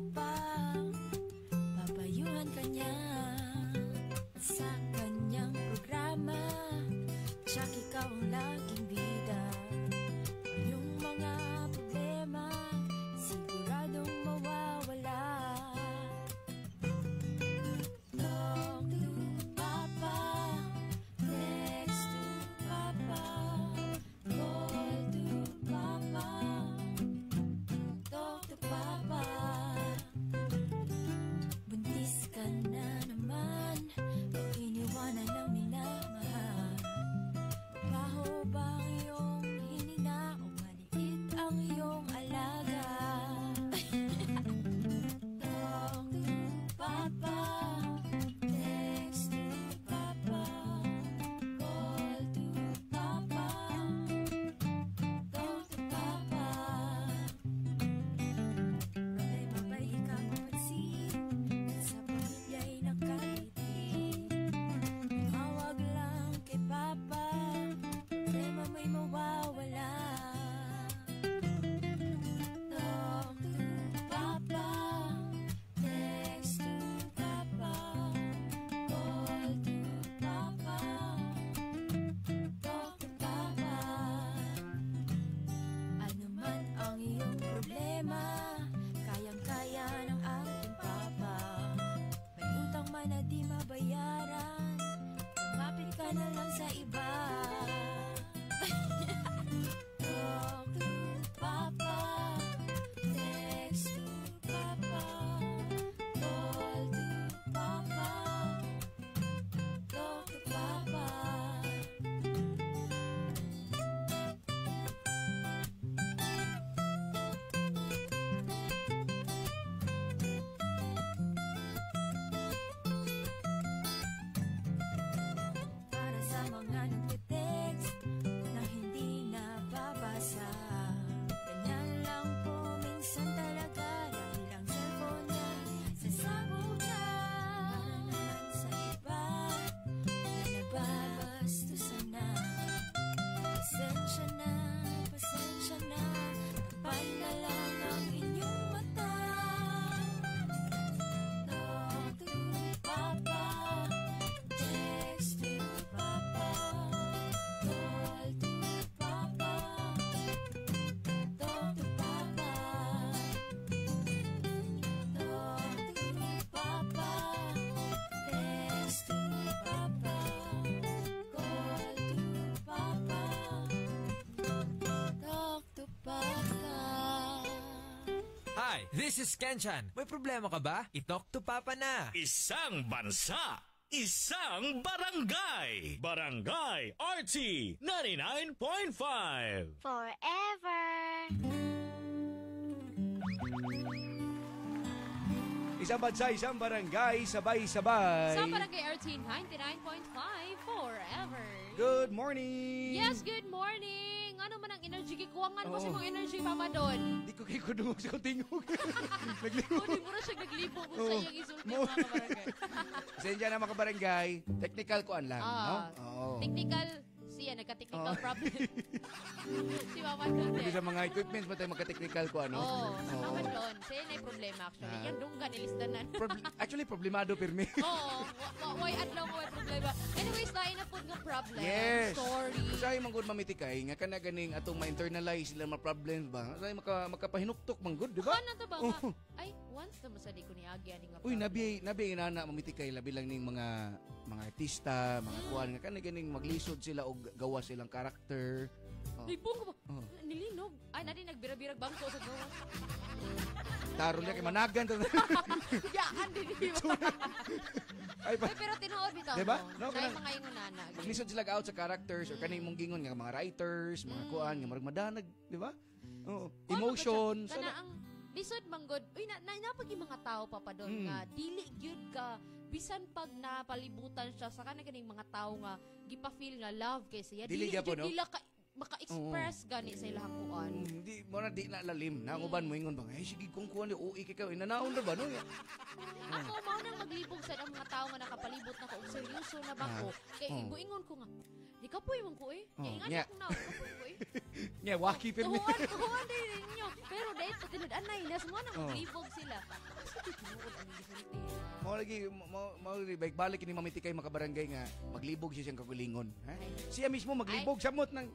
papa, papayuhan kanya sa kanyang programa. Tsak ikaw ang laging bida. Yung mga problema siguradong mawawala. Talk to Papa, text to Papa, call to Papa, talk to Papa. Buntis ka na naman, o iniwanan ng minamahal. Baho ba ang iyong hininga, o maliit ang iyong alaga? Talk to Papa, text to Papa, call to Papa, talk to Papa. Problema ba'y ikaw mapansin? Sa pamilya'y nakaliti. Tumawag lang kay Papa, problema may mawawala. Talk to Papa, text to Papa, call to Papa, talk to Papa. Ano man ang iyong problema, kayang-kaya ng ating Papa. May utang man na di mabayaran, lumapit ka na lang sa iba. Talk to Papa, text to Papa, call to Papa, talk to Papa. Para sa mga nagte-text na hindi nababasa, ganyan lang po minsan talaga, dahil ang cellphone niya sasabog na naman sa iba na nagbabastusan na. Pasensya na, pasensya na, kapal na lang ang inyong mata. Talk to Papa, text to Papa, call to Papa, talk to Papa. Talk to Papa, text to Papa, call to Papa, talk to Papa. Hi, this is Kenchan. May problema ka ba? I-talk to Papa na. Isang bansa, isang barangay. Barangay RT 99.5. Forever. Isang bansa, isang barangay, sabay-sabay. Sa Barangay RT 99.5 forever. Good morning! Yes, good morning. Ano man ang energy kikuwangan mo sa mga energy mama doon. Di ko kayo kudungog sa tingog. O di mo na siya naglibo kung sa iyang isulti mga kabarangay. Pasensya na mga kabarangay. Technical ko lang. No? Oo. Technical, siya nagka-technical problem. Si mama doon Kasi eh. sa mga equipments, matay magka-technical ko ano. Oo, si mama doon. Siya na yung problema actually. Yan doon ka nilistanan. Actually, problemado pirmi. Oo, why adlaw mo yung problema. Anyways, lain na po ng problem. Yes. Story. Usahay manggod mamitikay, nga ka na ganing atong ma-internalize sila mga problems ba? Usahay makapahinuktok manggod, di ba? Ano to ba nga? Ay, once na masali ko ni Agi ani nga. Uy, problem. nabi inana mamitikay labi lang ning mga artista, mga kuan nga kanang ganing maglisod sila og gawa silang karakter. Libong ko ba? Nilinog. Ay, nadi nagbirabirag bangko sa gawa. Taro niya kay managan to. Yaan din di ba? Ay, Ay, pero tinuod bitaw. Diba? No, No, Nay kanang- mga ingunana. Maglisod sila out sa characters or kaning mong gingon nga mga writers, mga kuan nga marag madanag, di ba? Oo. Emotion. Kana ang lisod manggod. Uy, napag yung mga tao pa doon nga dili gyud ka bisan pag napalibutan siya sa kanang mga tao nga gipa-feel nga love kay siya. Dili gyapon, no? Dila ka maka-express gani sa ilang kuan. Di mo na di na lalim. Nanguban mo ingon bang, ay sige kung kuan di uwi kay ka. Inanaon ra ba no? Ako mao nang maglibog sa ang mga tao nga nakapalibot na ko og seryoso na ba ko. Kay ingon ko nga, di ka po imong ko eh. Kay ingat nya. ako na, di ka po ko eh. Nya waki pin mi. Tuhuan din ninyo. Pero dahil sa tinad-anay, nas mo nang maglibog sila. Sige, tinuod ang diferente. Mo lagi mo balik ni mamiti kay makabarangay nga maglibog siya siyang kagulingon. Ha? Siya mismo maglibog samot ng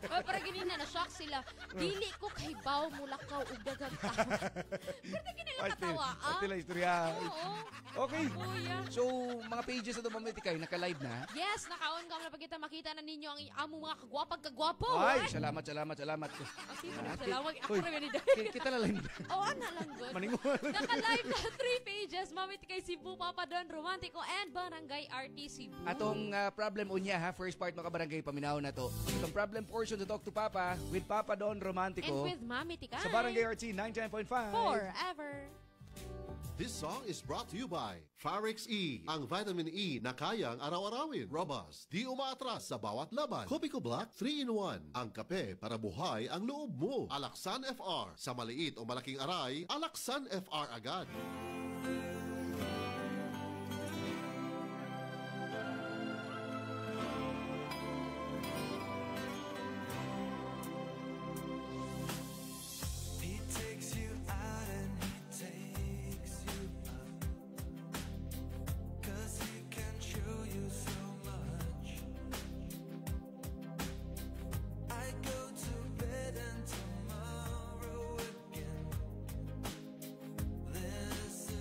Ay, para ganina, na-shock sila. Dili ko kay baw mulakaw ug daghang tao. Pero kinila katawa, ah? Pati lang istorya. Oo. Okay. Kuya. So, mga pages na ito mamiti kay naka-live na. Yes, nakaon ka na pagkita makita na ninyo ang among mga kagwapag-kagwapo. Ay, salamat. Kasi salamat. Ako Uy, rin ganito. Kita na lang. Oh, ana lang good. Maninguan. Naka-live na 3 pages. Mamit kay Cebu, Papa Don, Romantico, and Barangay RT Cebu. Atong problem unya ha, first part makabarangay paminaw na to. Itong problem portion to Talk to Papa with Papa Don And Romantico with Mami Tikay. sa Barangay RT 99.5. Forever. This song is brought to you by Farix E, ang vitamin E na kayang araw-arawin. Robust, di umaatras sa bawat laban. Copico Black 3-in-1, ang kape para buhay ang loob mo. Alaksan FR, sa maliit o malaking aray, Alaksan FR agad. He takes you out and he takes you up, 'cause he can show you so much. I go to bed and tomorrow again. This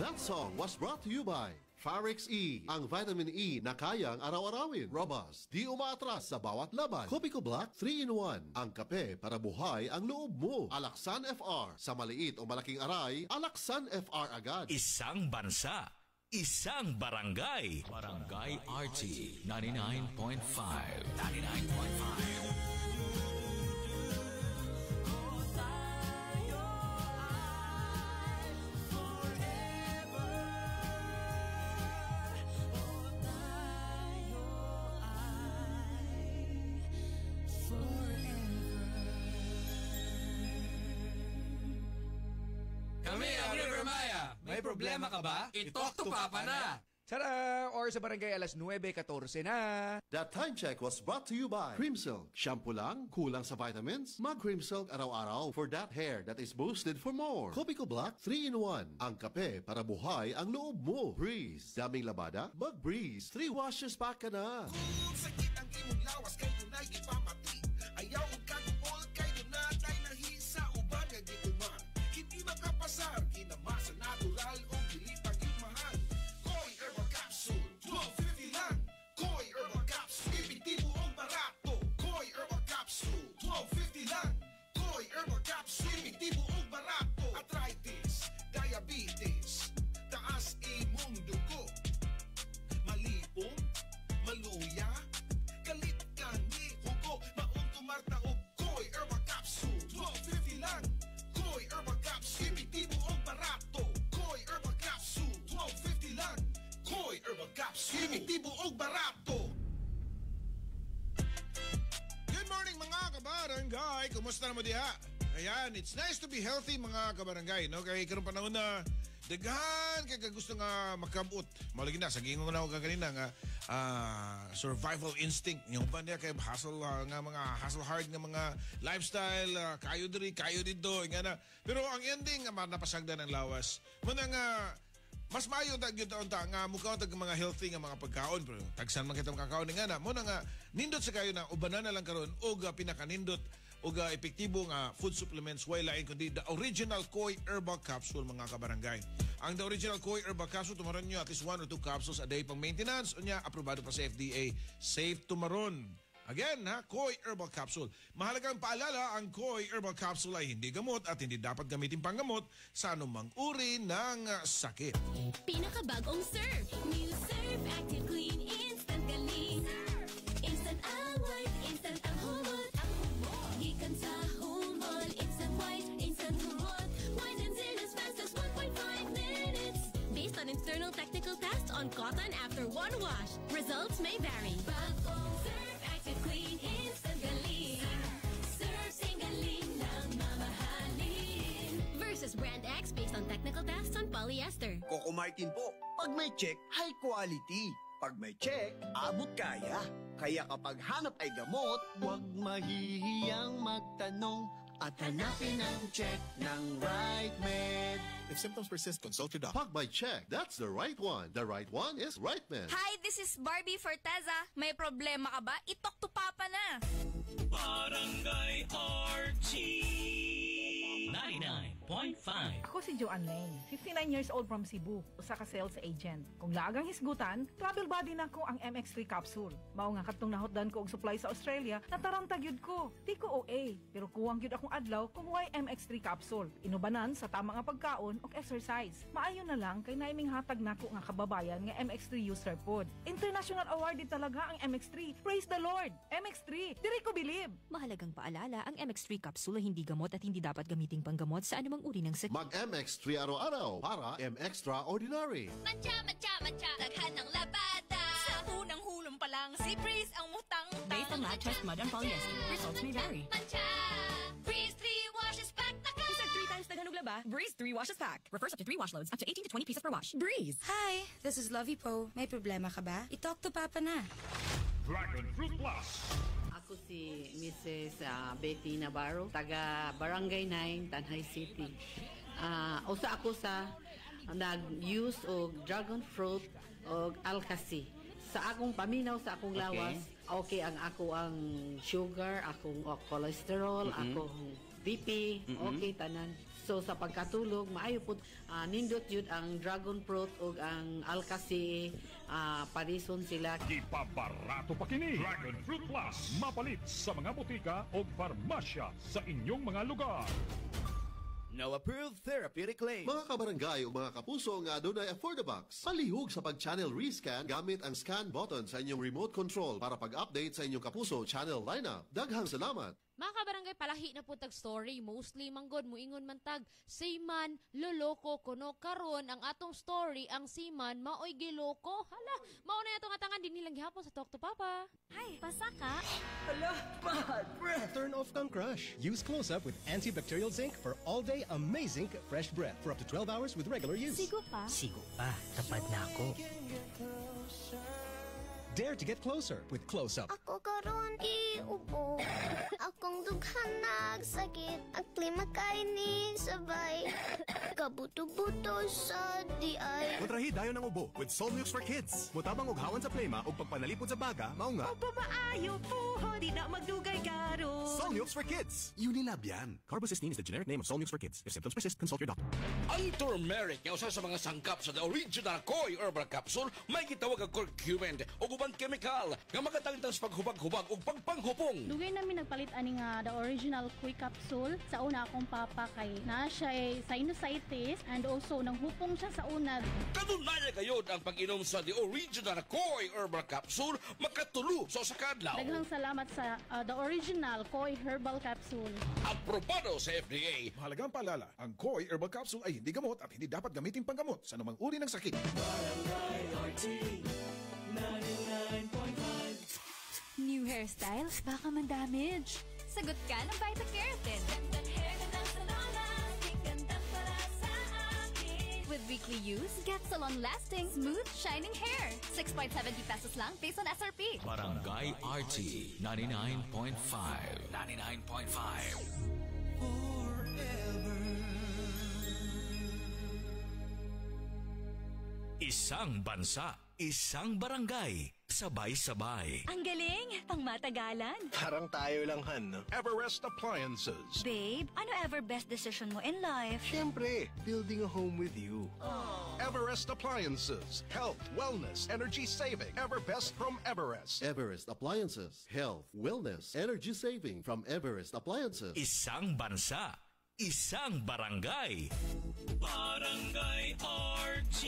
That song was brought to you by Farix E, ang vitamin E na kayang araw-arawin. Robust, di umaatras sa bawat laban. Kopiko Black 3-in-1, ang kape para buhay ang loob mo. Alaksan FR, sa maliit o malaking aray, Alaksan FR agad. Isang bansa, isang barangay. Barangay RT 99.5. 99.5. Kami ang River Maya. May problema ka ba? I-talk to Papa na. Tara! Or sa barangay alas 9:14 na. That time check was brought to you by Cream Silk. Shampoo lang, kulang sa vitamins? Mag Cream Silk araw-araw for that hair that is boosted for more. Kopiko Black 3-in-1, ang kape para buhay ang loob mo. Breeze, daming labada? Mag Breeze, 3 washes pack ka na. Kung sakit ang imong lawas, kay tunay ipamati. Ayaw ang kagupol, kay tunatay na hisa, uban nga gituman. Hindi makapasar, kinamasa natural o pilipang imahal. Koi Herbal Capsule, 12.50 lang. Koi Herbal Capsule, epektibo ang barato. Koi Herbal Capsule, 12.50 lang. Koi Herbal Capsule, epektibo ang barato. Arthritis, diabetes, taas imong dugo. Malipong, maluya, galit ka ni Hugo, maong tumarta o Koi Herbal Capsule, 12.50 lang. Koi Herbal Capsule, epektibo ang barato. Koi Herbal Capsule, 12.50 lang. Koi Herbal Capsule, epektibo ang barato. Good morning mga kabarangay, kumusta na mo diha? Ayan, it's nice to be healthy mga kabarangay, no? Kaya karong panahon na daghan kay gusto nga makabot. Malagi na sa gingon na ako kanina nga survival instinct. Yung ba niya kay hustle nga mga hustle hard nga mga lifestyle, kayo diri, kayo dito, nga na. Pero ang ending nga napasagdan ng lawas. Muna nga mas maayo tag yun taon ta nga mukha tag mga healthy nga mga pagkaon, pero tagsan man kita makakaon nga na. Muna nga nindot sa kayo na ubanan na lang karon og pinakanindot og epektibo nga food supplements way lain kundi the original Koi Herbal Capsule mga kabarangay. Ang the original Koi Herbal Capsule tumaron nyo at least 1 or 2 capsules a day pang maintenance unya aprobado pa sa FDA, safe tumaron. Again, Koi Herbal Capsule. Mahalagang paalala, ang Koi Herbal Capsule ay hindi gamot at hindi dapat gamitin panggamot sa anumang uri ng sakit. Pinakabagong Surf. New Surf Active Clean Instant Galing. Instant away, instant ang humot. Gikan sa humot, instant white, instant humot. Whitens in as fast as 1.5 minutes. Based on internal technical tests on cotton after one wash. Results may vary. Bagong Surf Active Clean Instant Galing. Surf sing galing ng mamahalin. Versus Brand X based on technical tests on polyester. Coco Martin po. Pag may check, high quality. Pag may check, abot kaya. Kaya kapag hanap ay gamot, huwag mahihiyang magtanong at hanapin ang check ng right med. If symptoms persist, consult your doctor. Pag may check, that's the right one. The right one is Right Men. Hi, this is Barbie Forteza. May problema ka ba? I-talk to Papa na. Barangay RT 99.5. Ako si Joanne Lane, 59 years old from Cebu, usa ka sales agent. Kung laagang hisgutan, travel buddy na ko ang MX3 capsule. Mao nga katong nahotdan ko og supply sa Australia, nataranta gyud ko. Di ko OA, pero kuwang gyud akong adlaw kung why MX3 capsule. Inubanan sa tama nga pagkaon og exercise. Maayo na lang kay naiming hatag nako nga kababayan nga MX3 user pod. International awarded talaga ang MX3. Praise the Lord! MX3, diri ko believe. Mahalagang paalala, ang MX3 capsule ay hindi gamot at hindi dapat gamiting panggamot sa anumang uri ng sakit. Mag MX3 araw-araw para M-Extraordinary. Mancha, mancha, mancha. Daghan ng labada. Sa unang hulong pa lang, si Breeze ang mutang-tang. Based on lab test mud and polyester, results may vary. Mancha, Breeze 3 washes pack na ka. Isang 3 times daghan og laba, Breeze 3 washes pack. Refers up to 3 wash loads, up to 18 to 20 pieces per wash. Breeze. Hi, this is Lovey Po. May problema ka ba? I-talk to Papa na. Dragon Fruit Plus. Ako si Mrs. Betty Navarro, taga Barangay 9, Tanhay City. Usa ako sa nag-use og dragon fruit og alkasi. Sa akong paminaw, sa akong lawas, okay ang ako ang sugar, akong cholesterol, akong pipi, okay tanan. So sa pagkatulog maayo pud nindot yun ang dragon fruit ug ang alkasi parison sila. Ipabarato pa kini Dragon Fruit Plus. Mapalit sa mga butika o farmasya sa inyong mga lugar. No approved therapeutic claims. Mga kabarangay o mga kapuso nga adunay Affordabox. Palihog sa pag-channel rescan gamit ang scan button sa inyong remote control para pag-update sa inyong kapuso channel lineup. Daghang salamat. Mga kabarangay, palahi na po tag story. Mostly manggod, muingon man tag, Seaman, loloko, kuno karon ang atong story, ang Seaman, maoy giloko. Hala, mauna na itong atangan din nilang gihapon sa Talk to Papa. Ay, pasaka. Hala, bad breath. Turn off kang crush. Use Close-Up with antibacterial zinc for all-day amazing fresh breath for up to 12 hours with regular use. Sigo pa. Sigo pa. Tapad na ako. Dare to get closer with Close-Up. Ako karon iubo. Akong dughan nagsakit. Ang klima kainin sabay. Kabuto-buto sa diay. Kontrahi dayon ng ubo with Solmux for Kids. Mutabang ughawan sa plema ug pagpanalipod sa baga, mao nga. O babaayo po, di na magdugay garo. Solmux for Kids. Unilab yan. Carbocysteine is the generic name of Solmux for Kids. If symptoms persist, consult your doctor. Ang turmeric nga usa sa mga sangkap sa the original Koi Herbal Capsule may gitawag ang curcumin o ubang chemical nga magatangtang sa paghubag-hubag o pagpanghupong. Dugay namin nagpalit ani nga the original Koi Capsule sa una akong papa kay naa siya sinusitis and also nanghupong siya sa una. Kadunaya kayo ang pag-inom sa the original Koi Herbal Capsule makatulo sa usa ka adlaw. Daghang salamat sa the original Koi Herbal Capsule. Aprobado sa FDA. Mahalagang paalala, ang Koi Herbal Capsule ay hindi gamot at hindi dapat gamitin panggamot sa anumang uri ng sakit. Barangay RT 99.5. New hairstyles, baka man-damage. Sagot ka ng Vita-Keratin. Gandang hair, gandang salon, gandang para sa akin. With weekly use, get salon-lasting, smooth, shining hair. 6.70 pesos lang based on SRP. Barangay RT 99.5. 99.5. Isang bansa, isang barangay, sabay-sabay. Ang galing! Pangmatagalan. Parang tayo lang, Han, no? Everest Appliances. Babe, ano ever best decision mo in life? Siyempre, building a home with you. Everest Appliances. Health, wellness, energy saving. Everbest from Everest. Everest Appliances. Health, wellness, energy saving from Everest Appliances. Isang bansa, isang barangay. Barangay RT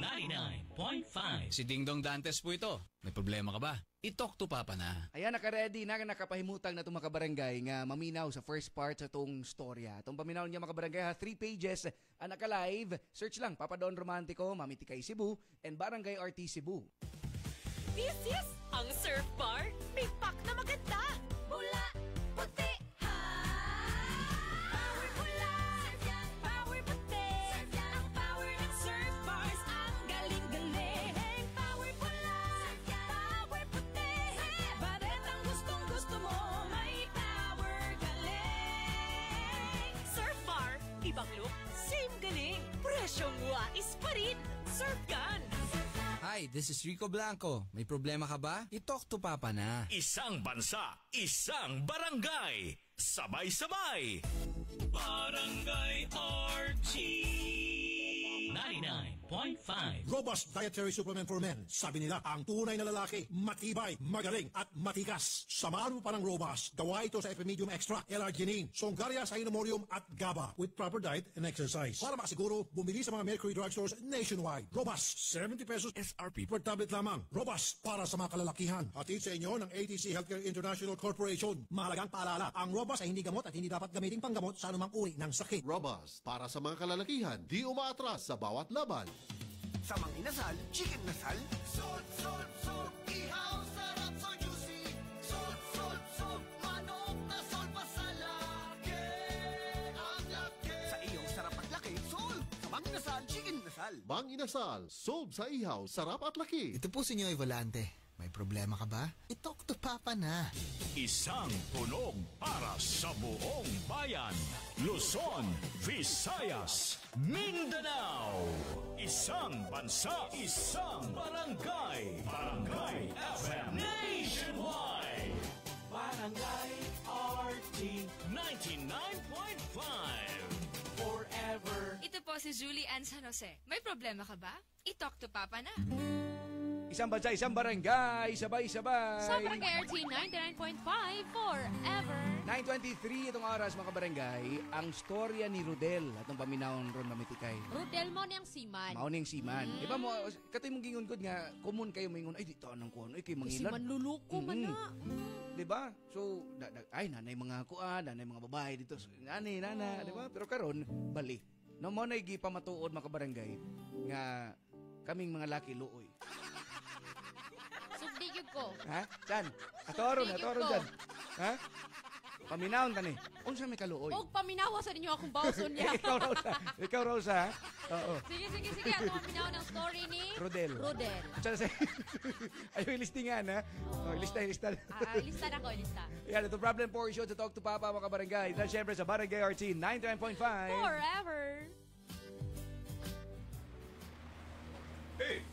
99.5. Si Dingdong Dantes po ito. May problema ka ba? I-talk to Papa na. Ayan, naka-ready na, nakapahimutang na itong mga kabarangay nga maminaw sa first part sa itong storya. Itong paminaw niya mga kabarangay ha, 3 pages, naka-live. Search lang, Papa Don Romantico, Mami Tikay Cebu, and Barangay RT Cebu. This is ang surf bar. May pack na maganda. Bula, puti, power bula, power puti. Ang power ng surf bars, ang galing-galing. Power bula, power puti. Baret ang gustong-gusto mo, may power galing. Surf bar, ibang look, same galing. Presyong wais pa rin. Surf gun. Hi, this is Rico Blanco. May problema ka ba? I-talk to Papa na. Isang bansa, isang barangay, sabay-sabay. Barangay RT 99.5. Robust dietary supplement for men. Sabi nila, ang tunay na lalaki, matibay, magaling, at matikas. Samahan mo pa ng Robust. Gawa ito sa Epimedium Extra, L-Arginine, Songaria Cynomorium at GABA with proper diet and exercise. Para makasiguro, bumili sa mga Mercury drugstores nationwide. Robust, 70 pesos SRP per tablet lamang. Robust, para sa mga kalalakihan. Hatid sa inyo ng ATC Healthcare International Corporation. Mahalagang paalala, ang Robust ay hindi gamot at hindi dapat gamitin panggamot sa anumang uri ng sakit. Robust, para sa mga kalalakihan, di umaatras sa bawat laban. Sa mga inasal, chicken nasal. Salt, salt, salt, ihaw, sarap, so juicy. Salt, salt, salt, manok na salt, pasalaki. Ang laki. Sa iyong sarap at laki, salt. Sa mga inasal, chicken nasal. Bang Inasal, sold sa ihaw, sarap at laki. Ito po si Nyoy Volante. May problema ka ba? I-talk to Papa na. Isang tunog para sa buong bayan. Luzon, Visayas, Mindanao. Isang bansa, isang barangay. Barangay FM Nationwide. Barangay RT 99.5 Forever. Ito po si Julie Ann San Jose. May problema ka ba? I-talk to Papa na. Isang bansa, isang barangay, sabay-sabay. Sa Barangay RT 99.5 Forever. 9:23 itong oras mga barangay, ang storya ni Rodel at ang paminawon ron mamitikay. Rodel mo niyang siman. Mauning siman. Di ba mo, katoy mong gingon ko nga, common kayo maingon, ay dito anong kuhan, ay kayo mangilan. Siman luluko man na. Di ba? So, ay nanay mga kuan, nanay mga babae dito, nanay, nana, di ba? Pero karon bali. No mo na gipamatuod mga barangay nga kaming mga laki luoy. Sugdigid ko. Ha? Saan? Atoron dyan. Ha? Paminawon ka ni. Unsa may kaluoy? Og paminawa sa ninyo akong bawson niya. Ikaw Rosa, ha? Oo. Sige. Ako paminawa ng story ni Rodel. Ayaw ilistingan, ha? Oh, ilista. Ilista na ko. Yan, ito problem for show to talk to Papa mga barangay. Dahil syempre sa Barangay RT 99.5 Forever. Hey!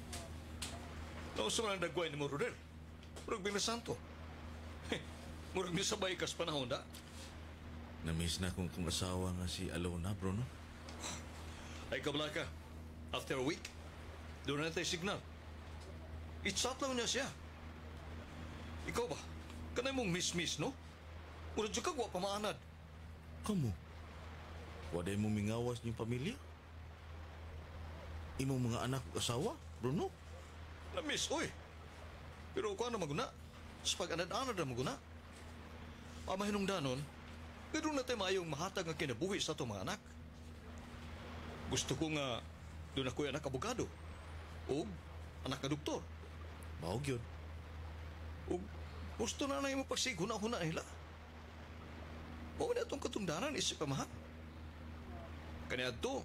Nausa man ang dagway ni mo, Rodel. Murag binasanto. Murag nisabay kas panahon da. Namiss na kong asawa nga si Alona, bro, no? Ay kabala ka. After a week, doon na tayo signal. I-chat lang niya siya. Ikaw ba? Kanay mong miss, no? Murag dyan ka gwa pamaanad. Kamu? Waday mo mingawas niyong pamilya? Imong mga anak o asawa, bro, no? Na-miss, oy. Pero kung ano maguna, sa pag-anad-anad na maguna. Pamahinong danon, ganoon na tayo mayong mahatag ang kinabuhi sa itong mga anak. Gusto ko nga, doon ako'y anak abogado. O anak na doktor. Maog yun. O gusto na na yung pagsiguna-huna nila. O na itong katundanan, isip pamahan. Kanya ito,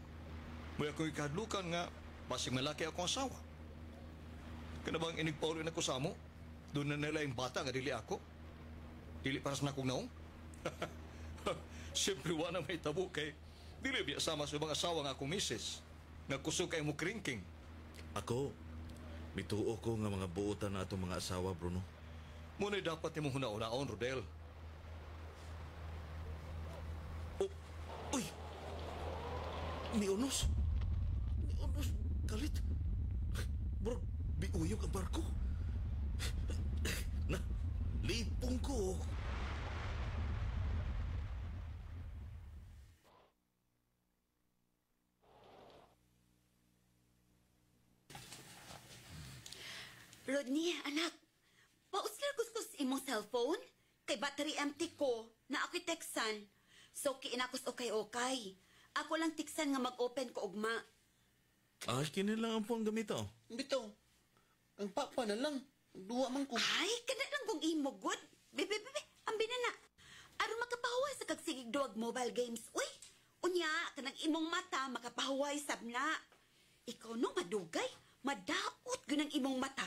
may ako'y kahadlukan nga, basing malaki akong asawa. Kaya bang inigpaulin ako sa mo? Doon na nila yung bata nga dili ako? Dili para sa nakong naong? Siyempre wala may tabo kay dili biya sama sa ibang asawa nga akong misis. Nga kusog kayo mo kringking. Ako, mituo ko nga mga buutan na itong mga asawa, Bruno. Muna'y dapat ni mong huna-unaon, Rodel. Uy! Ni Unos, galit. Bro, biuyog ang barko. Na, lipong ko. Rodney, anak, pauslar kuskus imong cellphone? Kay battery empty ko, na ako'y teksan. So, kiinakos okay. Ako lang tiksan nga mag-open ko ugma. Kini lang ang pong gamit, oh. Bito, ang papa na lang. Duwa man ko. Ay, kana lang kong imo, good. Bebe, ambi na na. Aron makapahuway sa kagsigig duwag mobile games. Uy, unya, kanang imong mata makapahuway sabna. Ikaw no, madugay. Madaot gunang imong mata.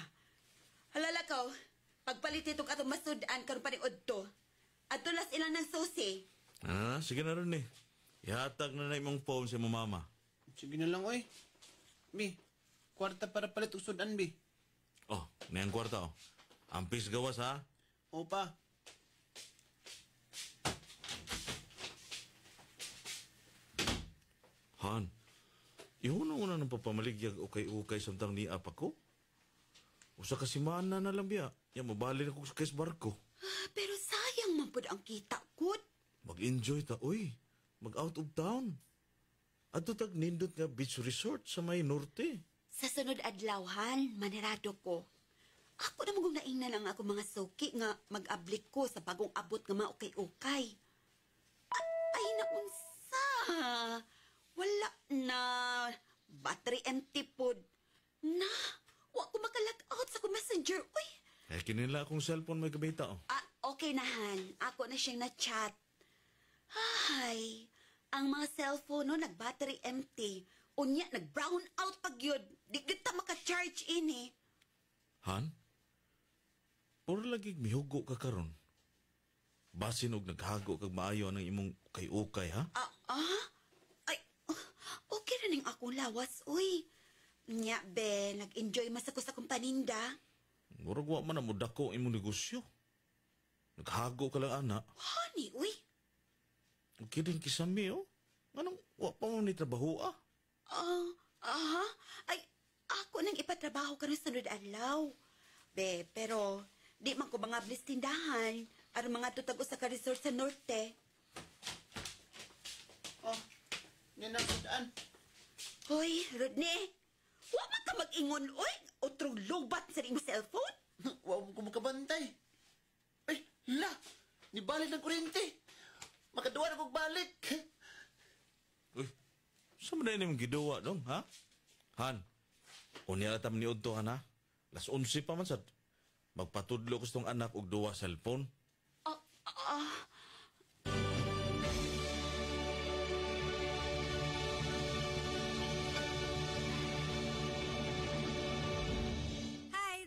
Halala ko, pagpalit itong atong masudan karon pa ni Udto. Atulas ilang ng susi. Sige na rin eh. Ihatag na na imong phone sa imong mama. Sige na lang, oy. Bi, kwarta para palit usudan, Bi. Oh, nayang kwarta, oh. Ampis gawas, ha? Opa. Han, ihuna-una ng papamaligyag ukay-ukay samtang ni apa ko. Usa kasi mana na lang biya. Yan, mabalin ako sa barko. Pero sayang man po ang kita, good. Mag-enjoy ta, uy. Mag-out of town. Ato tag nindot nga beach resort sa may norte. Sa sunod adlawhan, manirado ko. Ako na magong naingnan ang ako mga suki nga mag-ablik ko sa bagong abot nga maukay-ukay. Ay, naunsa. Wala na. Battery empty pod. Na, wa ko makalag out sa messenger. Uy. Kinila akong cellphone may kabita, oh. Okay na, Han. Ako na siyang na-chat. Ay, ang mga cellphone no, nag-battery empty. Unya, nag-brown out pag yun. Di kita maka-charge ini. Han? Puro lagi mihugo ka karon. Basin og naghago kag maayo ng imong ukay-ukay, ha? Ay, okay na ning akong lawas, uy. Nya, be, nag-enjoy mas ako sa kong paninda. Murag wa man na mo dako imong negosyo. Naghago ka lang, anak. Honey, uy. Kidding kisami, oh. Anong, wa pa mo ni trabaho, ah? Ay, ako nang ipatrabaho ka ng sunod adlaw. Be, pero di man ko mga blis tindahan. Aron mga tutago sa ka-resort sa norte. Oh, ninasudaan. Hoy, Rodney. Wa man ka mag-ingon, oy. Otrong lobat sa iyong cellphone. Wa mo ko makabantay. Ay, la! Nibalik ng kuryente. Makaduwa na kong balik. Uy, saan mo na yun yung gidawa dong, ha? Han, unya tam ni Udto, han, ha? Las 11 pa man, sad. Magpatudlo ko itong anak og duwa cellphone.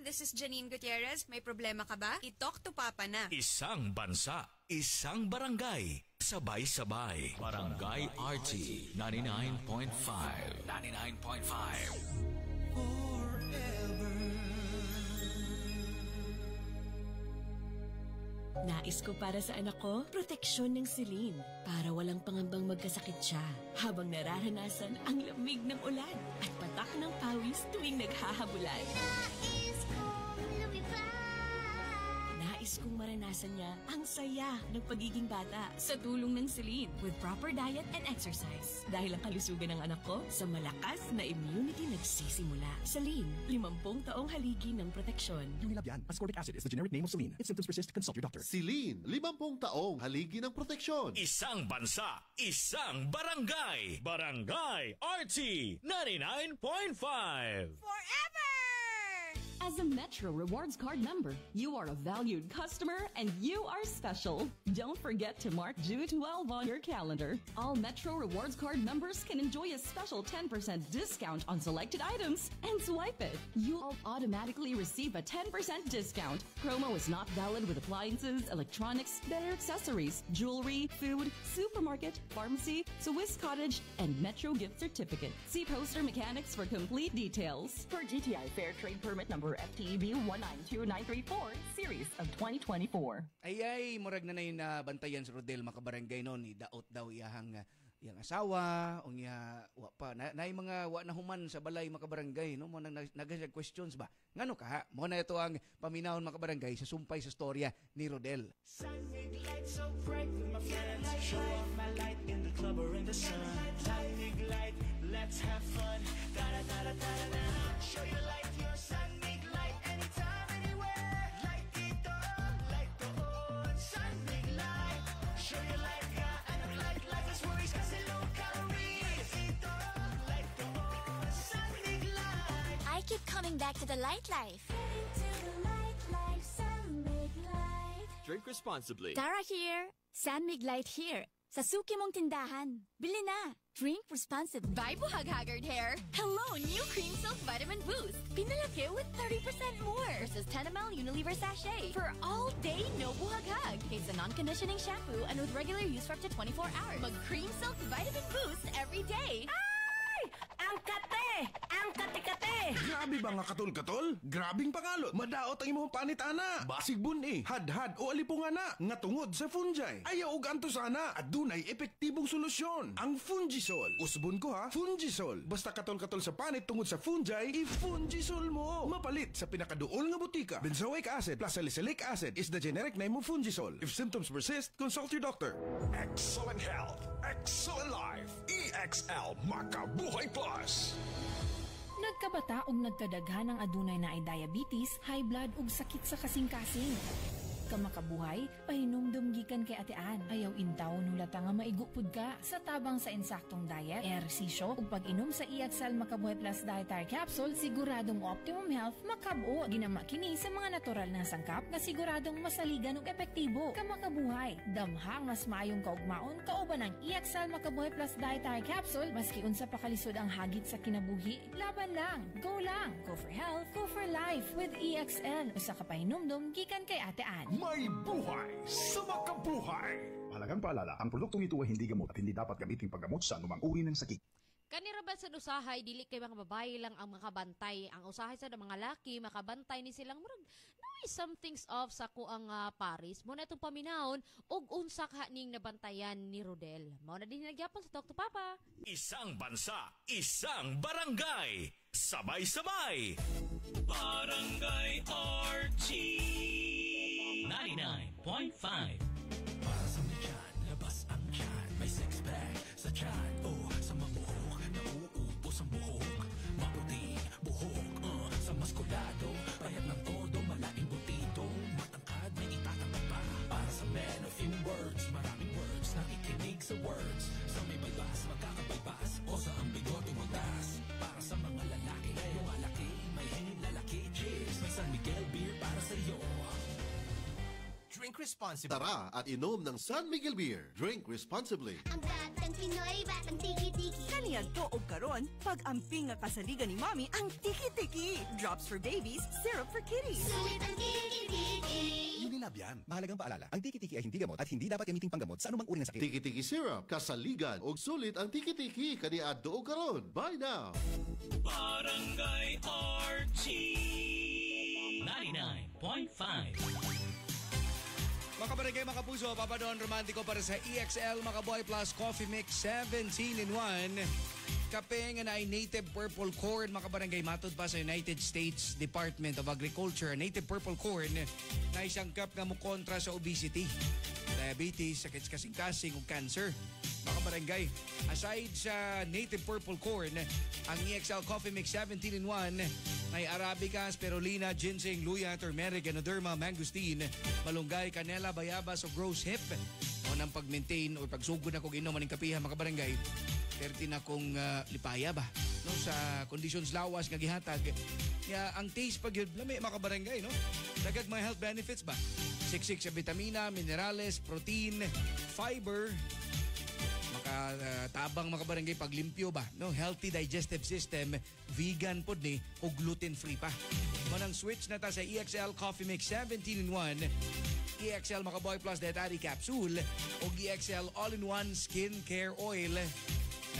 This is Janine Gutierrez. May problema ka ba? I-talk to Papa na. Isang bansa, isang barangay, sabay-sabay. Barangay RT 99.5. 99.5. Nais ko para sa anak ko, proteksyon ng Celine para walang pangambang magkasakit siya habang nararanasan ang lamig ng ulan at patak ng pawis tuwing naghahabulan. Nais kong maranasan niya ang saya ng pagiging bata sa tulong ng Celine with proper diet and exercise. Dahil ang kalusugan ng anak ko sa malakas na immunity nagsisimula. Celine, 50 taong haligi ng proteksyon. Unilabyan, ascorbic acid is the generic name of Celine. If symptoms persist, consult your doctor. Celine, 50 taong haligi ng proteksyon. Isang bansa, isang barangay. Barangay RT 99.5. Forever! As a Metro Rewards Card member, you are a valued customer and you are special. Don't forget to mark June 12 on your calendar. All Metro Rewards Card members can enjoy a special 10% discount on selected items and swipe it. You'll automatically receive a 10% discount. Promo is not valid with appliances, electronics, better accessories, jewelry, food, supermarket, pharmacy, Swiss Cottage, and Metro gift certificate. See Poster Mechanics for complete details. For GTI Fair Trade Permit number FTEB 192934, series of 2024. Ay, murag na yun na bantayan sa Rodel makabarangay noon, idaot daw iyang asawa, o niya, wa pa, na mga wa na human sa balay makabarangay, no? Mo nag questions ba? Ngano ka? Mo na ito ang paminahon makabarangay sa sumpay sa storya ni Rodel. Sunday light so bright with my friends. Show off my light in the club or in the sun. Sunday light, let's have fun. Da da da da da da. Show your light, your Sunday light, anytime, anywhere. Light it on, light the on. Sunday light, show your light, yeah, and light less worries 'cause it's low calories. Light it on, light the on. Sunday light. I keep coming back to the light life. Drink responsibly. Tara here. San Mig Light here. Sa suki mong tindahan. Bili na. Drink responsibly. Bye, Buhag-Haggard Hair. Hello, new Cream Silk Vitamin Boost. Pinalaki with 30% more versus 10 ml Unilever sachet. For all day, no buhag-hag. It's a non-conditioning shampoo and with regular use for up to 24 hours. Mag Cream Silk Vitamin Boost every day. Ang kate! Ang kate-kate! Grabe ba nga katol-katol? Grabing pangalot. Madaot ang imong panit, ana. Basig buni, had-had o alipungan na. Nga tungod sa fungi. Ayaw og anto sana. At dunay epektibong solusyon. Ang Fungisol. Usbon ko ha, Fungisol. Basta katol-katol sa panit tungod sa fungi, i-Fungisol mo. Mapalit sa pinakaduol nga butika. Benzoic acid plus salicylic acid is the generic name of Fungisol. If symptoms persist, consult your doctor. Excellent health, excellent life. EXL Makabuhay Plus. Nagkabata og nagkadaghan ng adunay na ay diabetes, high blood ug sakit sa kasing-kasing. Kamakabuhay, pahinumdum gikan kay atean. Ayaw intaw nulata nga maigupod ka sa tabang sa insaktong diet, ehersisyo ug pag-inom sa EXL Makabuhay Plus Dietary Capsule, siguradong optimum health makabuo. Ginama kini sa mga natural na sangkap nga siguradong masaligan ug epektibo. Kamakabuhay, damhang mas maayong kaugmaon kauban ang EXL Makabuhay Plus Dietary Capsule. Maski unsa pa kalisod ang hagit sa kinabuhi, laban lang, go lang. Go for health, go for life with EXL. Usa ka pahinumdum gikan kay atean. May buhay sa makabuhay. Mahalagang paalala, ang produktong ito ay hindi gamot at hindi dapat gamitin paggamot sa anumang uri ng sakit. Kanira ba sa usahay dili kay mga babae lang ang makabantay. Ang usahay sa mga laki makabantay ni silang murag something's off sa kuang Paris. Mo na itong paminahon og unsa ka ning nabantayan ni Rodel. Mao na din nagyapon sa Talk to Papa. Isang bansa, isang barangay. Sabay-sabay. Barangay RT 99.5. Para sa may tiyan, labas ang tiyan. May six pack sa tiyan. Oh, sa mabuhok, nauubos ang buhok. Maputing buhok, sa maskulado. Payat ng todo, malaking butido. Matangkad, may itatanggap pa. Para sa men of few words, maraming words. Nakikinig sa words. Sa may baybas, magkakabaybas. O sa ang bigote magdas. Para sa mga lalaki, yung malaki. May lalaki, cheers. May San Miguel beer para sa iyo. Drink responsibly. Tara at inom ng San Miguel Beer. Drink responsibly. Ang batang Pinoy, batang tiki-tiki. Kaniyadto og karon, pag-amping nga kasaligan ni Mami ang tiki-tiki. Drops for babies, syrup for kitties. Sulit ang tiki-tiki. Unilab yan. Mahalagang paalala, ang tiki-tiki ay hindi gamot at hindi dapat gamiting panggamot sa anumang uri ng sakit. Tiki-tiki syrup, kasaligan, og sulit ang tiki-tiki. Kaniadto og karon. Buy now. Barangay RT 99.5. Mga kabarangay, mga kapuso, Papa Don Romantico para sa EXL Makaboy Plus Coffee Mix 17-in-1. Kape nga na ay native purple corn, mga kabarangay, matod pa sa United States Department of Agriculture. Native purple corn na isang cup nga mo kontra sa obesity, diabetes, sakit kasing-kasing ug cancer. Mga kabarangay, aside sa native purple corn, ang EXL Coffee Mix 17-in-1 may Arabica, Spirulina, Ginseng, Luya, Turmeric, Ganoderma, Mangosteen, Malunggay, Canela, Bayabas o Rose Hip. O nang pag-maintain o pagsugod na kong inuman ng kapiha, mga kabarangay, perti na kong lipaya ba? No, sa conditions lawas nga gihatag. Kaya ang taste pag yun, lami mga kabarangay, no? Dagag mga health benefits ba? Siksik sa vitamina, minerales, protein, fiber, tabang mga barangay paglimpyo ba, no? Healthy digestive system, vegan pod ni o gluten-free pa. Manang switch na ta sa EXL Coffee Mix 17-in-1, EXL Makaboy Plus Dietary Capsule o EXL All-in-One Skin Care Oil.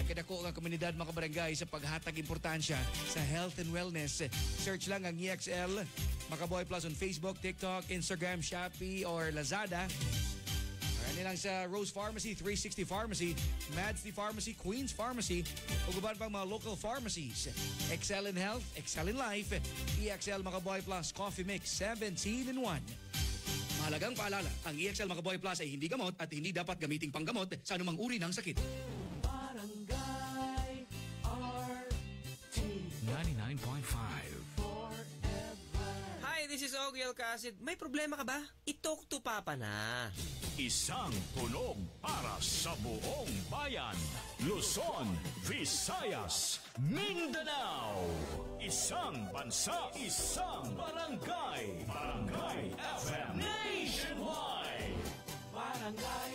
Nagkadako ang komunidad mga barangay sa paghatag importansya sa health and wellness. Search lang ang EXL Makaboy Plus on Facebook, TikTok, Instagram, Shopee or Lazada. Nilang sa Rose Pharmacy, 360 Pharmacy, Madsty Pharmacy, Queens Pharmacy, o guban pang mga local pharmacies. Excel in Health, Excel in Life, EXL Makaboy Plus Coffee Mix 17-in-1. Mahalagang paalala, ang EXL Makaboy Plus ay hindi gamot at hindi dapat gamiting panggamot sa anumang uri ng sakit. Barangay RT 99.5. Hi, this is Ogie Alcacid. May problema ka ba? I-talk to Papa na. Isang tunog para sa buong bayan. Luzon, Visayas, Mindanao. Isang bansa, isang barangay. Barangay FM Nationwide. Barangay